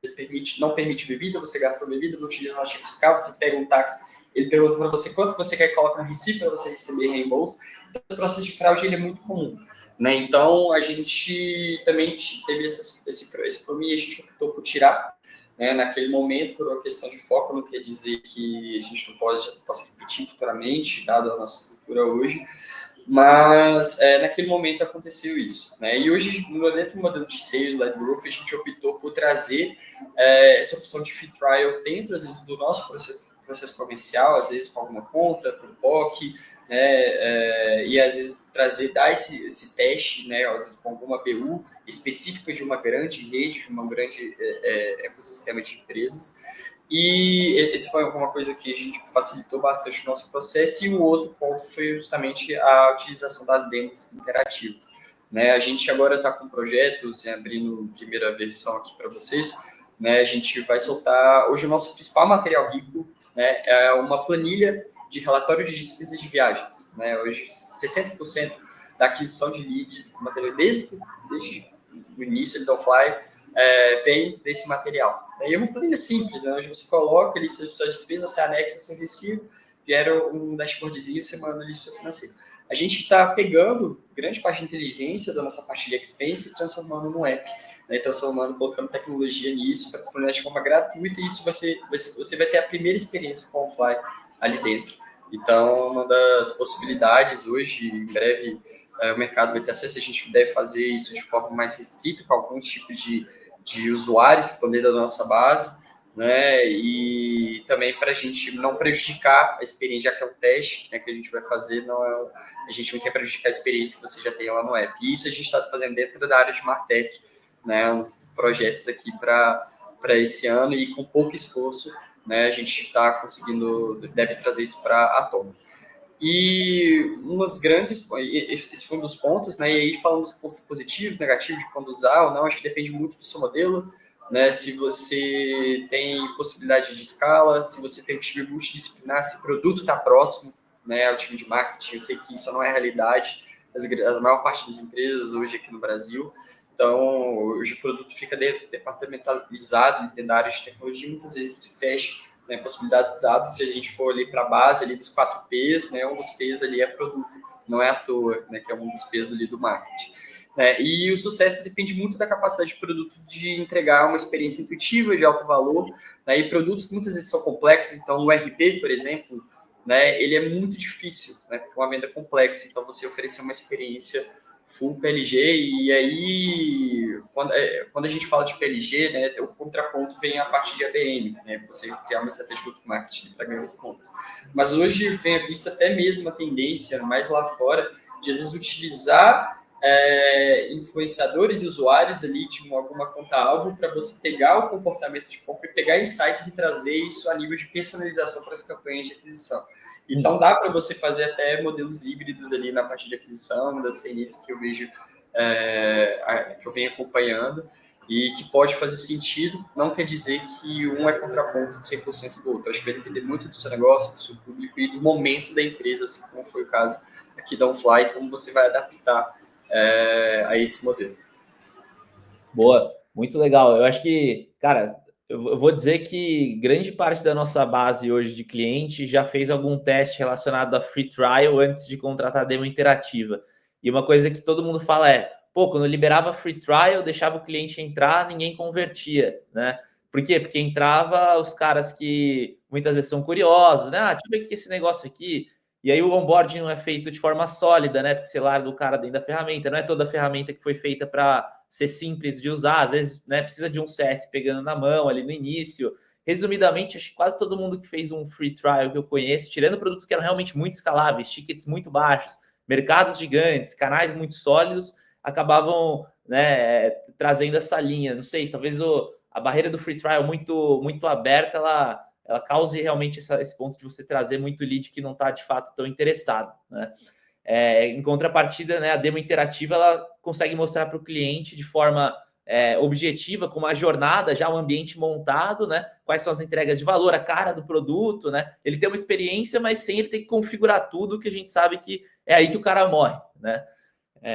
não permite bebida, você gasta bebida, não utiliza nota fiscal, você pega um táxi, ele pergunta para você quanto você quer que coloque no Recife para você receber reembolso. Então, esse processo de fraude ele é muito comum. Né? Então, a gente também teve esse problema e a gente optou por tirar, né, naquele momento, por uma questão de foco, não quer dizer que a gente não possa repetir futuramente, dado a nossa estrutura hoje, mas naquele momento aconteceu isso. Né? E hoje, dentro do modelo de sales, Led Growth, a gente optou por trazer essa opção de free trial dentro, às vezes, do nosso processo comercial, às vezes com alguma conta, com POC, né, e às vezes dar esse teste, né, às vezes com alguma BU específica de uma grande rede, de um grande ecossistema de empresas. E esse foi uma coisa que a gente facilitou bastante o nosso processo. E o outro ponto foi justamente a utilização das demos interativas. Né, a gente agora está com projetos, abrindo a primeira versão aqui para vocês. Né, a gente vai soltar hoje o nosso principal material rico, né, é uma planilha de relatório de despesas de viagens. Né? Hoje, 60% da aquisição de leads, desde o início do Fly, vem desse material. E é uma planilha simples, né? Onde você coloca ali suas despesas, você anexa seu recibo, gera um dashboardzinho, você manda ali seu financeiro. A gente está pegando grande parte da inteligência da nossa parte de expense e transformando no app. Né? Transformando, colocando tecnologia nisso para disponibilizar de forma gratuita, e isso você vai ter a primeira experiência com o Fly ali dentro. Então, uma das possibilidades hoje, em breve, o mercado vai ter acesso, a gente deve fazer isso de forma mais restrita, com alguns tipos de usuários que estão dentro da nossa base, né? E também para a gente não prejudicar a experiência, já que é um teste, né, que a gente vai fazer, a gente não quer prejudicar a experiência que você já tem lá no app. E isso a gente está fazendo dentro da área de Martech, né, uns projetos aqui para esse ano, e com pouco esforço, né, a gente está conseguindo, deve trazer isso para a tona. E esse foi um dos pontos, né, e aí falando dos pontos positivos, negativos, de quando usar ou não, acho que depende muito do seu modelo, né, se você tem possibilidade de escala, se você tem um time multidisciplinar, se o produto está próximo, né, ao time de marketing. Eu sei que isso não é a realidade da maior parte das empresas hoje aqui no Brasil. Então, hoje o produto fica departamentalizado dentro da área de tecnologia, muitas vezes se fecha, né, a possibilidade de dados. Se a gente for ali para a base ali dos 4 P's, né, um dos P's ali é produto, não é à toa, né, que é um dos P's ali do marketing. E o sucesso depende muito da capacidade do produto de entregar uma experiência intuitiva, de alto valor, né, e produtos muitas vezes são complexos. Então, o RP, por exemplo, né, ele é muito difícil, né, porque é uma venda complexa. Então, você oferecer uma experiência full PLG, e aí, quando a gente fala de PLG, né, o contraponto vem a partir de ABM, né, você criar uma estratégia de marketing para ganhar as contas. Mas hoje vem a vista até mesmo a tendência, mais lá fora, de às vezes utilizar influenciadores e usuários ali de alguma conta-alvo para você pegar o comportamento de compra e pegar insights e trazer isso a nível de personalização para as campanhas de aquisição. Então, dá para você fazer até modelos híbridos ali na parte de aquisição, das tendências que eu vejo, que eu venho acompanhando, e que pode fazer sentido. Não quer dizer que um é contraponto de 100% do outro. Acho que vai depender muito do seu negócio, do seu público e do momento da empresa, assim como foi o caso aqui da OnFly, como você vai adaptar a esse modelo. Boa, muito legal. Eu acho que, cara, eu vou dizer que grande parte da nossa base hoje de cliente já fez algum teste relacionado a free trial antes de contratar a demo interativa. E uma coisa que todo mundo fala é, pô, quando eu liberava free trial, deixava o cliente entrar, ninguém convertia, né? Por quê? Porque entrava os caras que muitas vezes são curiosos, né? Ah, deixa eu ver aqui esse negócio aqui. E aí o onboarding não é feito de forma sólida, né? Porque você larga o cara dentro da ferramenta, não é toda a ferramenta que foi feita para ser simples de usar, às vezes, né, precisa de um CS pegando na mão ali no início. Resumidamente, acho que quase todo mundo que fez um free trial que eu conheço, tirando produtos que eram realmente muito escaláveis, tickets muito baixos, mercados gigantes, canais muito sólidos, acabavam, né, trazendo essa linha. Não sei, talvez a barreira do free trial muito aberta, ela cause realmente esse ponto de você trazer muito lead que não está de fato tão interessado, né? Em contrapartida, né, a demo interativa ela consegue mostrar para o cliente de forma objetiva, com uma jornada, já um ambiente montado, né? Quais são as entregas de valor, a cara do produto, né? Ele tem uma experiência, mas sem ele ter que configurar tudo, que a gente sabe que é aí que o cara morre, né?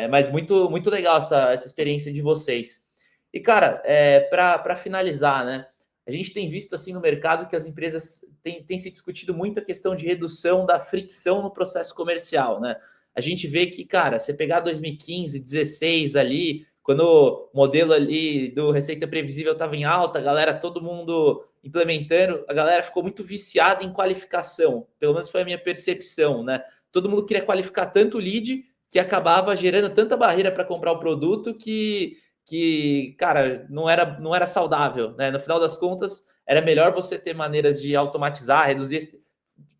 Mas muito legal essa experiência de vocês. E, cara, para finalizar, né? A gente tem visto assim no mercado que as empresas têm se discutido muito a questão de redução da fricção no processo comercial, né? A gente vê que, cara, você pegar 2015, 16 ali, quando o modelo ali do Receita Previsível estava em alta, a galera, todo mundo implementando, a galera ficou muito viciada em qualificação, pelo menos foi a minha percepção, né? Todo mundo queria qualificar tanto o lead que acabava gerando tanta barreira para comprar o produto que, cara, não era saudável, né? No final das contas, era melhor você ter maneiras de automatizar, reduzir,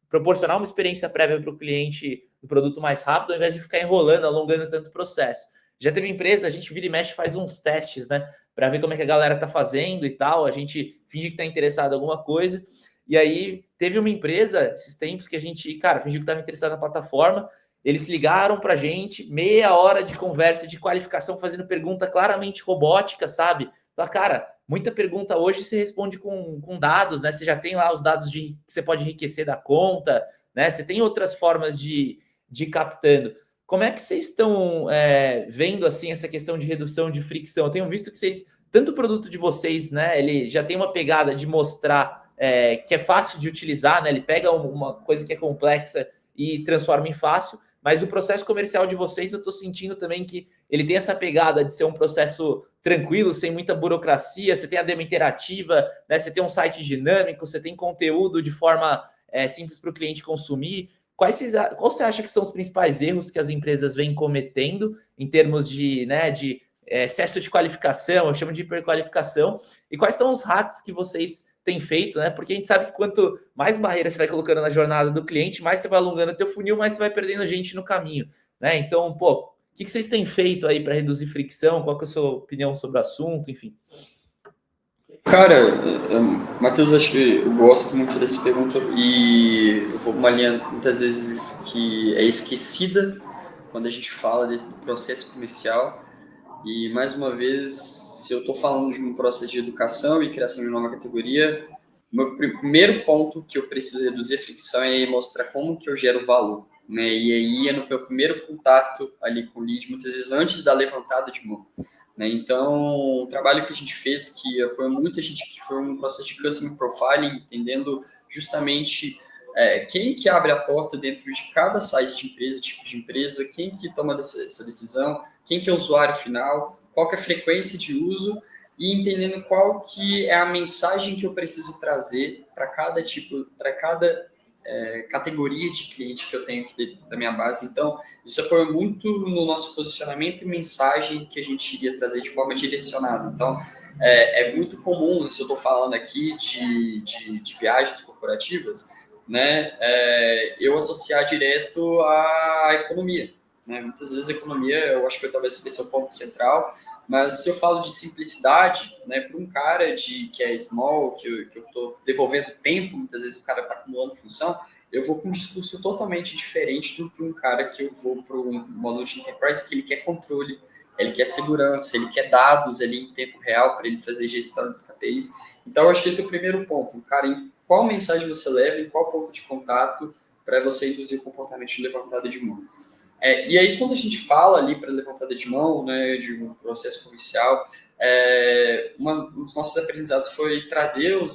proporcionar uma experiência prévia para o cliente do produto mais rápido, ao invés de ficar enrolando, alongando tanto o processo. Já teve empresa, a gente vira e mexe, faz uns testes, né? Para ver como é que a galera tá fazendo e tal. A gente finge que tá interessado em alguma coisa. E aí teve uma empresa, esses tempos, que a gente, cara, fingiu que estava interessado na plataforma. Eles ligaram para a gente, meia hora de conversa, de qualificação, fazendo pergunta claramente robótica, sabe? Então, cara, muita pergunta hoje se responde com dados, né? Você já tem lá os dados que você pode enriquecer da conta, né? Você tem outras formas de captando. Como é que vocês estão vendo assim essa questão de redução de fricção? Eu tenho visto que vocês, tanto o produto de vocês, né? Ele já tem uma pegada de mostrar que é fácil de utilizar, né? Ele pega uma coisa que é complexa e transforma em fácil. Mas o processo comercial de vocês, eu estou sentindo também que ele tem essa pegada de ser um processo tranquilo, sem muita burocracia. Você tem a demo interativa, né? Você tem um site dinâmico, você tem conteúdo de forma simples para o cliente consumir. Qual você acha que são os principais erros que as empresas vêm cometendo em termos de, né, de excesso de qualificação, eu chamo de hiperqualificação, e quais são os hacks que vocês têm feito, né? Porque a gente sabe que quanto mais barreiras você vai colocando na jornada do cliente, mais você vai alongando o teu funil, mais você vai perdendo gente no caminho, né? Então, pô, o que vocês têm feito aí para reduzir fricção? Qual que é a sua opinião sobre o assunto? Enfim. Cara, Matheus, acho que eu gosto muito dessa pergunta e eu vou uma linha muitas vezes que é esquecida quando a gente fala desse processo comercial. E, mais uma vez, se eu estou falando de um processo de educação e criação de nova categoria, meu primeiro ponto que eu preciso reduzir a fricção é mostrar como que eu gero valor, né? E aí é no meu primeiro contato ali com o lead, muitas vezes antes da levantada de mão, né? Então, o trabalho que a gente fez, que apoiou muita gente, que foi um processo de customer profiling, entendendo justamente quem que abre a porta dentro de cada size de empresa, tipo de empresa, quem que toma essa decisão, quem que é o usuário final, qual que é a frequência de uso, e entendendo qual que é a mensagem que eu preciso trazer para cada tipo, para cada categoria de cliente que eu tenho aqui da minha base. Então, isso apoia muito no nosso posicionamento e mensagem que a gente iria trazer de forma direcionada. Então, é muito comum, se eu estou falando aqui de viagens corporativas, né, eu associar direto à economia. Né? Muitas vezes a economia, eu acho que talvez esse é o ponto central, mas se eu falo de simplicidade, né, para um cara que é small, que eu estou devolvendo tempo, muitas vezes o cara está acumulando função, eu vou com um discurso totalmente diferente do que um cara que eu vou para um módulo de enterprise, que ele quer controle, ele quer segurança, ele quer dados ali em tempo real para ele fazer gestão dos KPIs. Então, eu acho que esse é o primeiro ponto. Cara, em qual mensagem você leva, em qual ponto de contato para você induzir o comportamento de levantada de mão. E aí, quando a gente fala ali para levantada de mão, né, de um processo comercial, um dos nossos aprendizados foi trazer o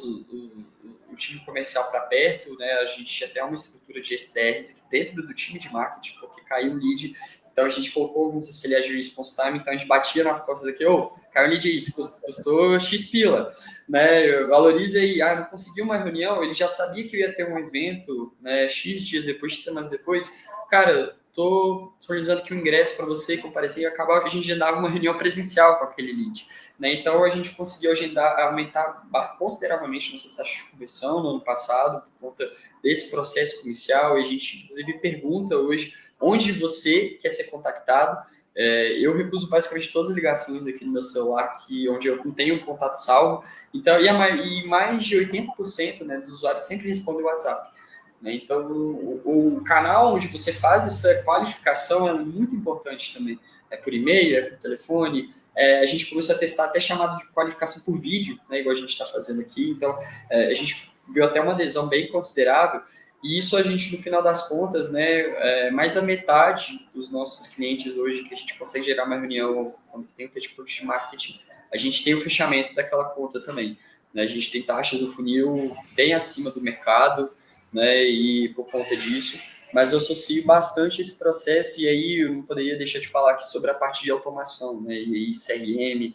time comercial para perto, né? A gente tinha até uma estrutura de SDRs dentro do time de marketing, porque caiu o lead, então a gente colocou alguns auxiliares de response time, então a gente batia nas costas aqui, caiu o lead aí, custou X pila, né? Valoriza aí, não consegui uma reunião, ele já sabia que ia ter um evento, né, X dias depois, X semanas depois, cara, estou disponibilizando aqui um ingresso para você comparecer, e acabava que a gente agendava uma reunião presencial com aquele lead. Né? Então, a gente conseguiu aumentar consideravelmente nossas taxas de conversão no ano passado, por conta desse processo comercial, e a gente, inclusive, pergunta hoje onde você quer ser contactado. Eu recuso basicamente todas as ligações aqui no meu celular, onde eu não tenho um contato salvo, então, e mais de 80%, né, dos usuários sempre respondem o WhatsApp. Então, o canal onde você faz essa qualificação é muito importante também. É por e-mail, é por telefone. A gente começou a testar até chamado de qualificação por vídeo, né, igual a gente está fazendo aqui. Então, a gente viu até uma adesão bem considerável. E isso a gente, no final das contas, né, mais da metade dos nossos clientes hoje que a gente consegue gerar uma reunião quando tem um tipo de marketing, a gente tem o fechamento daquela conta também. Né? A gente tem taxas do funil bem acima do mercado, né, e por conta disso, mas eu associo bastante esse processo, e aí eu não poderia deixar de falar aqui sobre a parte de automação, né, e aí CRM,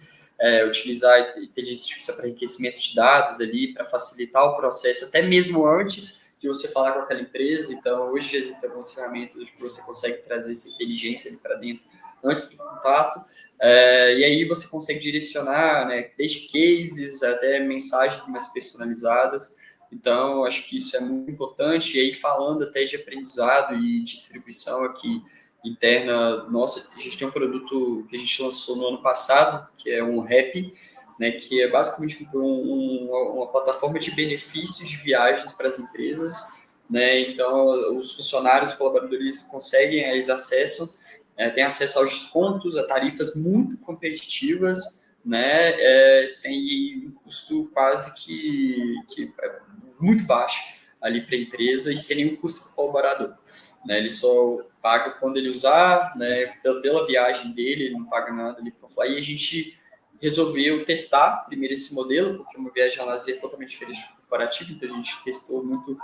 utilizar inteligência artificial para enriquecimento de dados ali, para facilitar o processo, até mesmo antes de você falar com aquela empresa. Então, hoje já existem algumas ferramentas que você consegue trazer essa inteligência ali para dentro, antes do contato, e aí você consegue direcionar, né, desde cases até mensagens mais personalizadas. Então, acho que isso é muito importante. E aí, falando até de aprendizado e distribuição aqui interna, nossa, a gente tem um produto que a gente lançou no ano passado, que é um Rap, né, que é basicamente uma plataforma de benefícios de viagens para as empresas. Né? Então, os funcionários, os colaboradores conseguem, eles acessam, têm acesso aos descontos, a tarifas muito competitivas, né, sem custo quase que muito baixo ali para a empresa e sem nenhum custo para o colaborador. Né? Ele só paga quando ele usar, né, pela viagem dele, ele não paga nada ali para falar. E a gente resolveu testar primeiro esse modelo, porque uma viagem a lazer é totalmente diferente do corporativo, então a gente testou muito,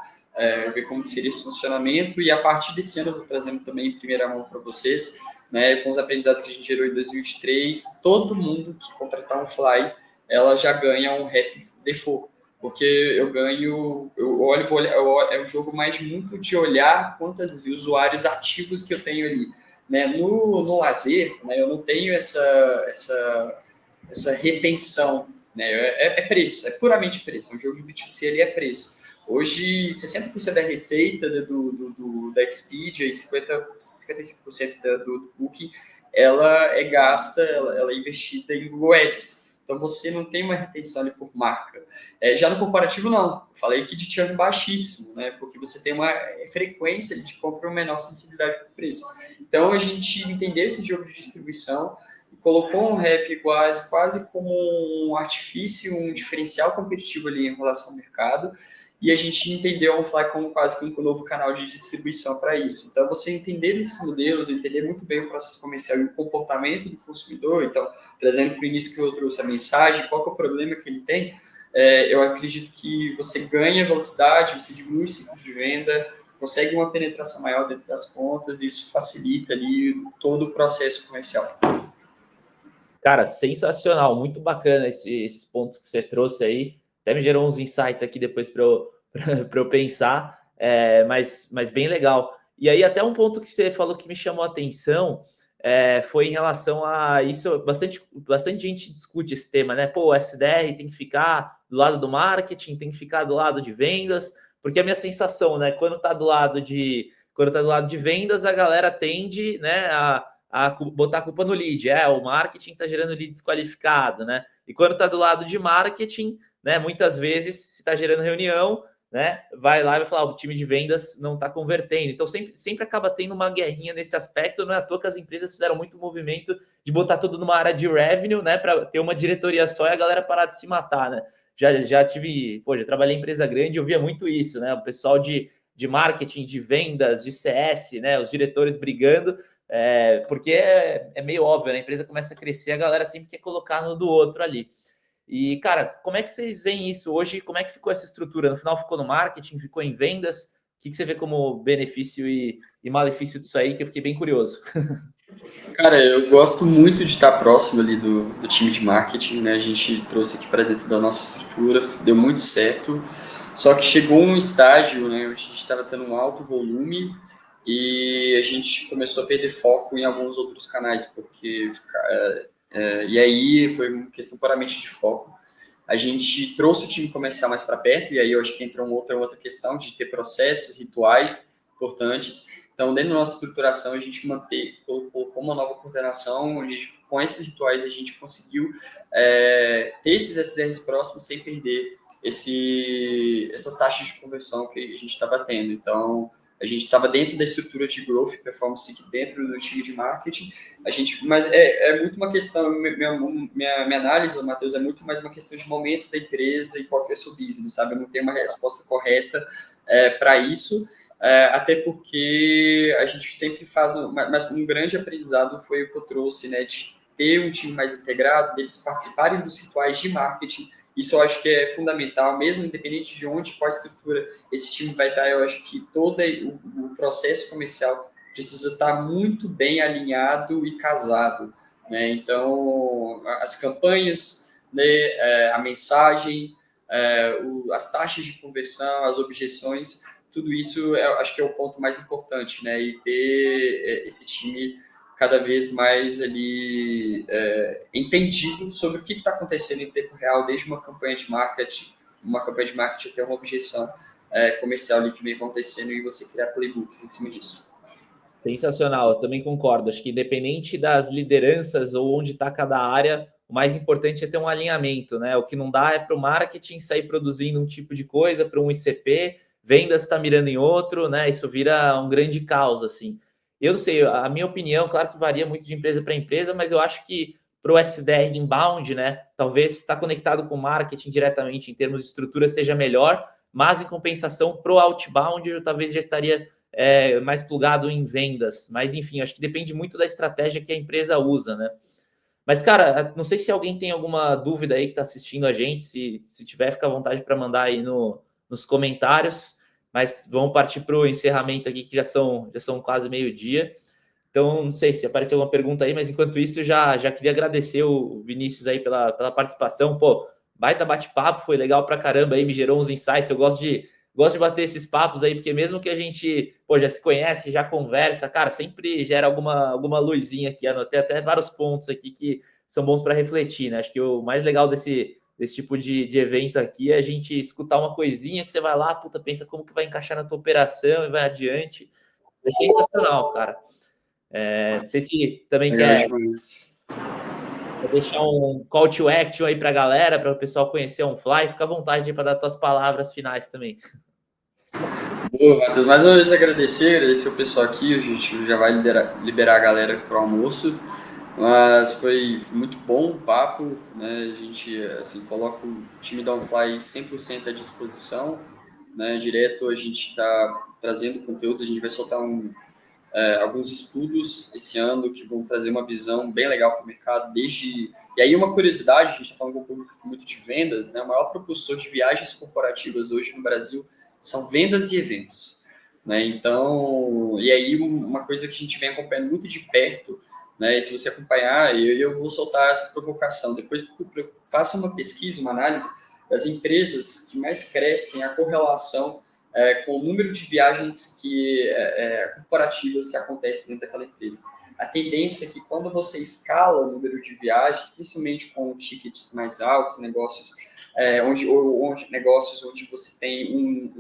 ver como seria esse funcionamento, e a partir desse ano eu vou trazendo também em primeira mão para vocês, né, com os aprendizados que a gente gerou em 2023, todo mundo que contratar um Fly, ela já ganha um Rap Default, porque eu ganho, é um jogo mais muito de olhar quantos usuários ativos que eu tenho ali. Né? No lazer, né, eu não tenho essa retenção. Né? É preço, é puramente preço. É um jogo de B2C, ele é preço. Hoje, 60% da receita da Expedia e 55% do Booking, ela é gasta, ela é investida em Google Ads. Então, você não tem uma retenção ali por marca. Já no comparativo, não. Eu falei aqui de churn baixíssimo, né? Porque você tem uma frequência de compra, uma menor sensibilidade para o preço. Então, a gente entendeu esse jogo de distribuição, colocou um rap quase como um artifício, um diferencial competitivo ali em relação ao mercado, e a gente entendeu a OnFly como quase que um novo canal de distribuição para isso. Então, você entender esses modelos, entender muito bem o processo comercial e o comportamento do consumidor, então, trazendo para o início que eu trouxe a mensagem, qual que é o problema que ele tem, eu acredito que você ganha velocidade, você diminui o ciclo de venda, consegue uma penetração maior dentro das contas, e isso facilita ali todo o processo comercial. Cara, sensacional, muito bacana esses pontos que você trouxe aí. Até me gerou uns insights aqui depois para eu pensar, mas bem legal. E aí, até um ponto que você falou que me chamou a atenção foi em relação a isso. Bastante gente discute esse tema, né? Pô, o SDR tem que ficar do lado do marketing, tem que ficar do lado de vendas, porque a minha sensação, né, quando tá do lado de vendas, a galera tende, né, a botar a culpa no lead. O marketing está gerando lead desqualificado, né? E quando está do lado de marketing, né, muitas vezes, se está gerando reunião, né, vai lá e vai falar, o time de vendas não está convertendo. Então, sempre acaba tendo uma guerrinha nesse aspecto. Não é à toa que as empresas fizeram muito movimento de botar tudo numa área de revenue, né, para ter uma diretoria só e a galera parar de se matar, né? Já trabalhei em empresa grande, eu via muito isso, né? O pessoal de marketing, de vendas, de CS, né, os diretores brigando, porque é meio óbvio, né? A empresa começa a crescer, a galera sempre quer colocar no do outro ali. E, cara, como é que vocês veem isso hoje? Como é que ficou essa estrutura? No final ficou no marketing, ficou em vendas? O que você vê como benefício e malefício disso aí, que eu fiquei bem curioso? Cara, eu gosto muito de estar próximo ali do time de marketing, né? A gente trouxe aqui para dentro da nossa estrutura, deu muito certo. Só que chegou um estágio, né? Onde a gente estava tendo um alto volume e a gente começou a perder foco em alguns outros canais, porque e aí foi uma questão puramente de foco. A gente trouxe o time comercial mais para perto, e aí eu acho que entra outra questão de ter processos, rituais importantes. Então, dentro da nossa estruturação, a gente colocou uma nova coordenação, onde com esses rituais a gente conseguiu ter esses SDRs próximos sem perder essas taxas de conversão que a gente estava tendo. Então, a gente estava dentro da estrutura de growth performance dentro do time de marketing. Mas é muito uma questão, minha análise, Matheus, é muito mais uma questão de momento da empresa e qual que é o seu business, sabe? Eu não tenho uma resposta correta para isso, até porque a gente sempre faz, mas um grande aprendizado foi o que eu trouxe, né, de ter um time mais integrado, deles participarem dos rituais de marketing. Isso eu acho que é fundamental, mesmo independente de onde, qual estrutura esse time vai estar. Eu acho que todo o processo comercial precisa estar muito bem alinhado e casado, né? Então, as campanhas, né, a mensagem, as taxas de conversão, as objeções, tudo isso acho que é o ponto mais importante, né? E ter esse time cada vez mais ali entendido sobre o que está acontecendo em tempo real, desde uma campanha de marketing até uma objeção comercial ali que vem acontecendo, e você criar playbooks em cima disso. Sensacional, eu também concordo. Acho que independente das lideranças ou onde está cada área, o mais importante é ter um alinhamento, né? O que não dá é para o marketing sair produzindo um tipo de coisa, para um ICP, vendas está mirando em outro, né? Isso vira um grande caos, assim. Eu não sei, a minha opinião, claro que varia muito de empresa para empresa, mas eu acho que para o SDR inbound, né? Talvez estar conectado com o marketing diretamente em termos de estrutura seja melhor, mas em compensação, para o outbound, eu talvez já estaria mais plugado em vendas. Mas, enfim, acho que depende muito da estratégia que a empresa usa, né? Mas, cara, não sei se alguém tem alguma dúvida aí que está assistindo a gente. Se tiver, fica à vontade para mandar aí nos comentários. Mas vamos partir para o encerramento aqui, que já são quase meio-dia. Então, não sei se apareceu alguma pergunta aí, mas enquanto isso, já queria agradecer o Vinícius aí pela participação. Pô, baita bate-papo, foi legal pra caramba aí, me gerou uns insights. Eu gosto de bater esses papos aí, porque mesmo que a gente já se conhece, já conversa, cara, sempre gera alguma luzinha aqui. Anotei até vários pontos aqui que são bons para refletir, né? Acho que o mais legal desse tipo de evento aqui é a gente escutar uma coisinha que você vai lá, puta, pensa como que vai encaixar na tua operação e vai adiante. É sensacional, cara. Não sei se também quer deixar um call to action aí para a galera, para o pessoal conhecer a OnFly. Fica à vontade para dar tuas palavras finais também. Boa, Matheus. Mais uma vez agradecer o pessoal aqui. A gente já vai liberar a galera para o almoço. Mas foi muito bom o papo, né? A gente, assim, coloca o time da OnFly 100% à disposição, né? Direto a gente está trazendo conteúdo, a gente vai soltar alguns estudos esse ano que vão trazer uma visão bem legal para o mercado, desde... E aí uma curiosidade, a gente está falando com o público muito de vendas, né? O maior propulsor de viagens corporativas hoje no Brasil são vendas e eventos, né? Então, e aí uma coisa que a gente vem acompanhando muito de perto, né? E se você acompanhar, eu vou soltar essa provocação, depois faça uma pesquisa, uma análise das empresas que mais crescem, a correlação com o número de viagens corporativas que acontecem dentro daquela empresa. A tendência é que quando você escala o número de viagens, principalmente com tickets mais altos, negócios negócios onde você tem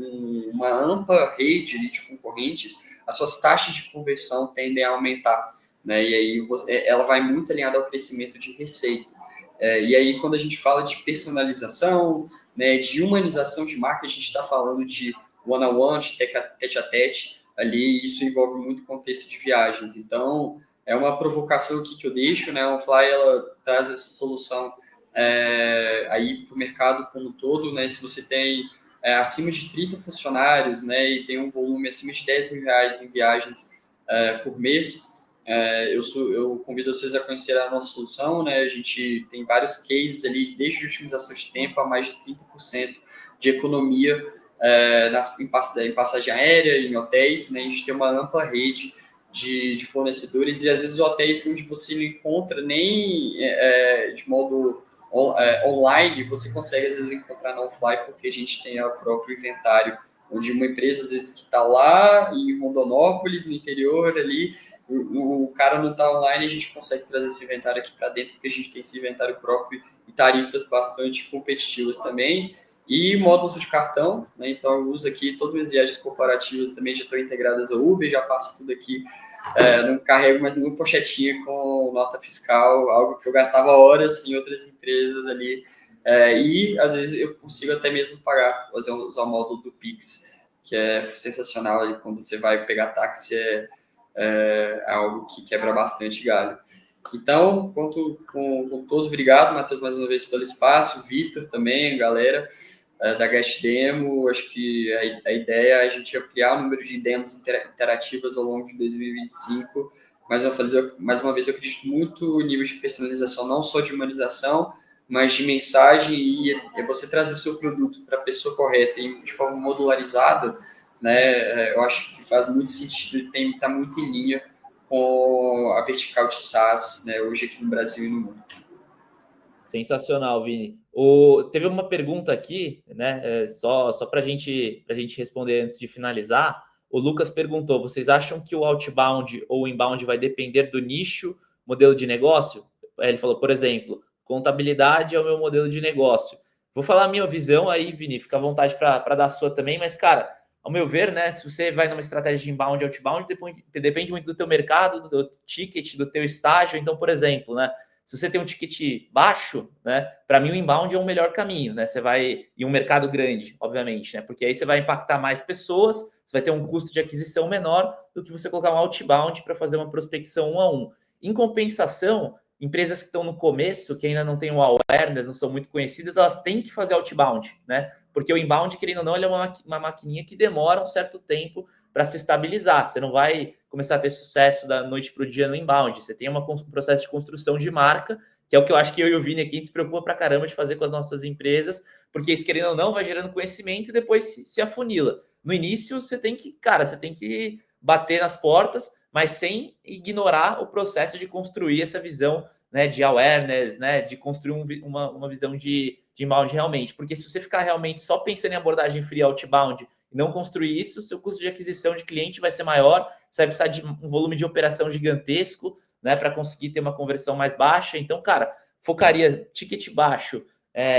uma ampla rede de concorrentes, as suas taxas de conversão tendem a aumentar, né? E aí ela vai muito alinhada ao crescimento de receita. E aí quando a gente fala de personalização, né, de humanização de marca, a gente está falando de one-on-one, de tete-a-tete, ali isso envolve muito contexto de viagens. Então, é uma provocação aqui que eu deixo, né? A OnFly, ela traz essa solução aí para o mercado como um todo, né? Se você tem acima de 30 funcionários, né, e tem um volume acima de 10 mil reais em viagens por mês, eu convido vocês a conhecer a nossa solução, né? A gente tem vários cases ali, desde otimização de tempo a mais de 30% de economia em passagem aérea, em hotéis, né? A gente tem uma ampla rede de fornecedores e às vezes hotéis onde você não encontra nem de modo online, você consegue às vezes encontrar na OnFly porque a gente tem o próprio inventário, onde uma empresa às vezes que está lá em Rondonópolis, no interior ali, o cara não está online, a gente consegue trazer esse inventário aqui para dentro, porque a gente tem esse inventário próprio e tarifas bastante competitivas também. E módulos de cartão, né? Então eu uso aqui todas as minhas viagens corporativas também já estão integradas ao Uber, já passo tudo aqui, não carrego mais nenhuma pochetinha com nota fiscal, algo que eu gastava horas em outras empresas ali. E às vezes eu consigo até mesmo pagar, usar o módulo do Pix, que é sensacional ali, quando você vai pegar táxi, algo que quebra bastante galho. Então, conto com todos, obrigado, Matheus, mais uma vez pelo espaço, Vitor também, galera da Guest Demo. Acho que a ideia é a gente ampliar o número de demos interativas ao longo de 2025, mais uma vez eu acredito muito no nível de personalização, não só de humanização, mas de mensagem, e você trazer o seu produto para a pessoa correta e de forma modularizada, né? Eu acho que faz muito sentido e está muito em linha com a vertical de SaaS, né, hoje aqui no Brasil e no mundo. Sensacional, Vini. Teve uma pergunta aqui, né? Só para a gente responder antes de finalizar. O Lucas perguntou: vocês acham que o outbound ou o inbound vai depender do nicho, modelo de negócio? Ele falou, por exemplo, contabilidade é o meu modelo de negócio. Vou falar a minha visão aí, Vini, fica à vontade para dar a sua também, mas, cara, ao meu ver, né, se você vai numa estratégia de inbound e outbound, depende muito do teu mercado, do teu ticket, do teu estágio. Então, por exemplo, né, se você tem um ticket baixo, né, para mim o inbound é o melhor caminho, né? Você vai em um mercado grande, obviamente, né? Porque aí você vai impactar mais pessoas, você vai ter um custo de aquisição menor do que você colocar um outbound para fazer uma prospecção 1 a 1. Em compensação, empresas que estão no começo, que ainda não têm o awareness, não são muito conhecidas, elas têm que fazer outbound, né? Porque o inbound, querendo ou não, ele é uma maquininha que demora um certo tempo para se estabilizar. Você não vai começar a ter sucesso da noite para o dia no inbound. Você tem um processo de construção de marca, que é o que eu acho que eu e o Vini aqui a gente se preocupa pra caramba de fazer com as nossas empresas, porque isso, querendo ou não, vai gerando conhecimento e depois se afunila. No início, você tem que bater nas portas, mas sem ignorar o processo de construir essa visão, né, de awareness, né, de construir uma visão de inbound realmente. Porque se você ficar realmente só pensando em abordagem free outbound e não construir isso, seu custo de aquisição de cliente vai ser maior, você vai precisar de um volume de operação gigantesco, né, para conseguir ter uma conversão mais baixa. Então, cara, focaria ticket baixo,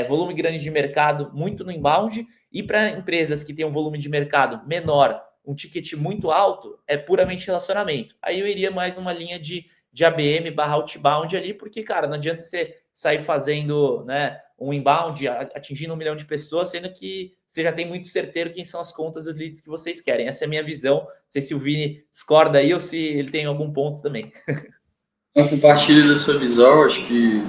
volume grande de mercado, muito no inbound, e para empresas que têm um volume de mercado menor, um ticket muito alto, é puramente relacionamento. Aí eu iria mais numa linha de ABM / outbound ali, porque, cara, não adianta você sair fazendo, né, um inbound atingindo 1 milhão de pessoas, sendo que você já tem muito certeiro quem são as contas dos leads que vocês querem. Essa é a minha visão. Não sei se o Vini discorda aí ou se ele tem algum ponto também. Eu compartilho da sua visão, acho que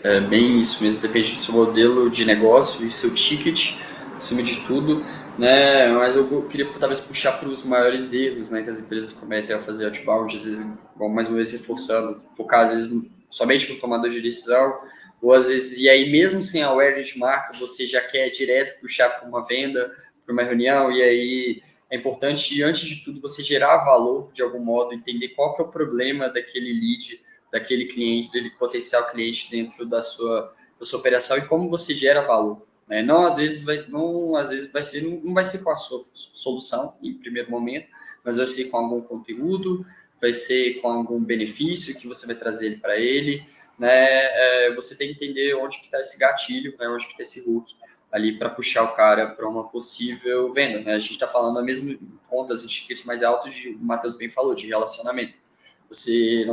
é bem isso mesmo, depende do seu modelo de negócio e seu ticket, acima de tudo, né? Mas eu queria talvez puxar para os maiores erros, né, que as empresas cometem ao fazer outbound, às vezes, mais uma vez reforçando, focar às vezes somente no tomador de decisão, ou às vezes, e aí mesmo sem awareness de marca, você já quer direto puxar para uma venda, para uma reunião, e aí é importante, antes de tudo, você gerar valor de algum modo, entender qual que é o problema daquele lead, daquele cliente, daquele potencial cliente dentro da sua operação e como você gera valor. Né? Não, às vezes não vai ser com a sua solução em primeiro momento, mas vai ser com algum conteúdo, vai ser com algum benefício que você vai trazer para ele. Né? Você tem que entender onde que está esse gatilho, né? Onde que está esse hook ali para puxar o cara para uma possível venda. Né? A gente está falando a mesma contas, os tickets mais altos, o Matheus bem falou, de relacionamento. Você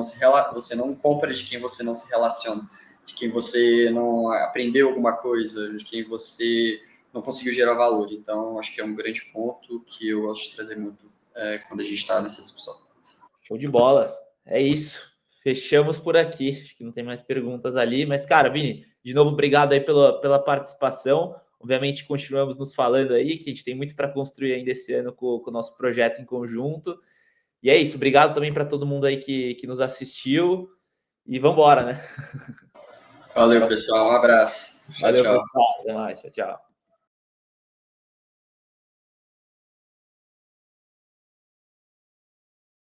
não compra de quem você não se relaciona, de quem você não aprendeu alguma coisa, de quem você não conseguiu gerar valor. Então, acho que é um grande ponto que eu gosto de trazer muito quando a gente está nessa discussão. Show de bola. É isso. Fechamos por aqui. Acho que não tem mais perguntas ali. Mas, cara, Vini, de novo, obrigado aí pela participação. Obviamente, continuamos nos falando aí, que a gente tem muito para construir ainda esse ano com o nosso projeto em conjunto. E é isso. Obrigado também para todo mundo aí que nos assistiu. E vamos embora, né? Valeu, pessoal. Um abraço. Tchau, Valeu, tchau. pessoal. Até mais. Tchau, tchau.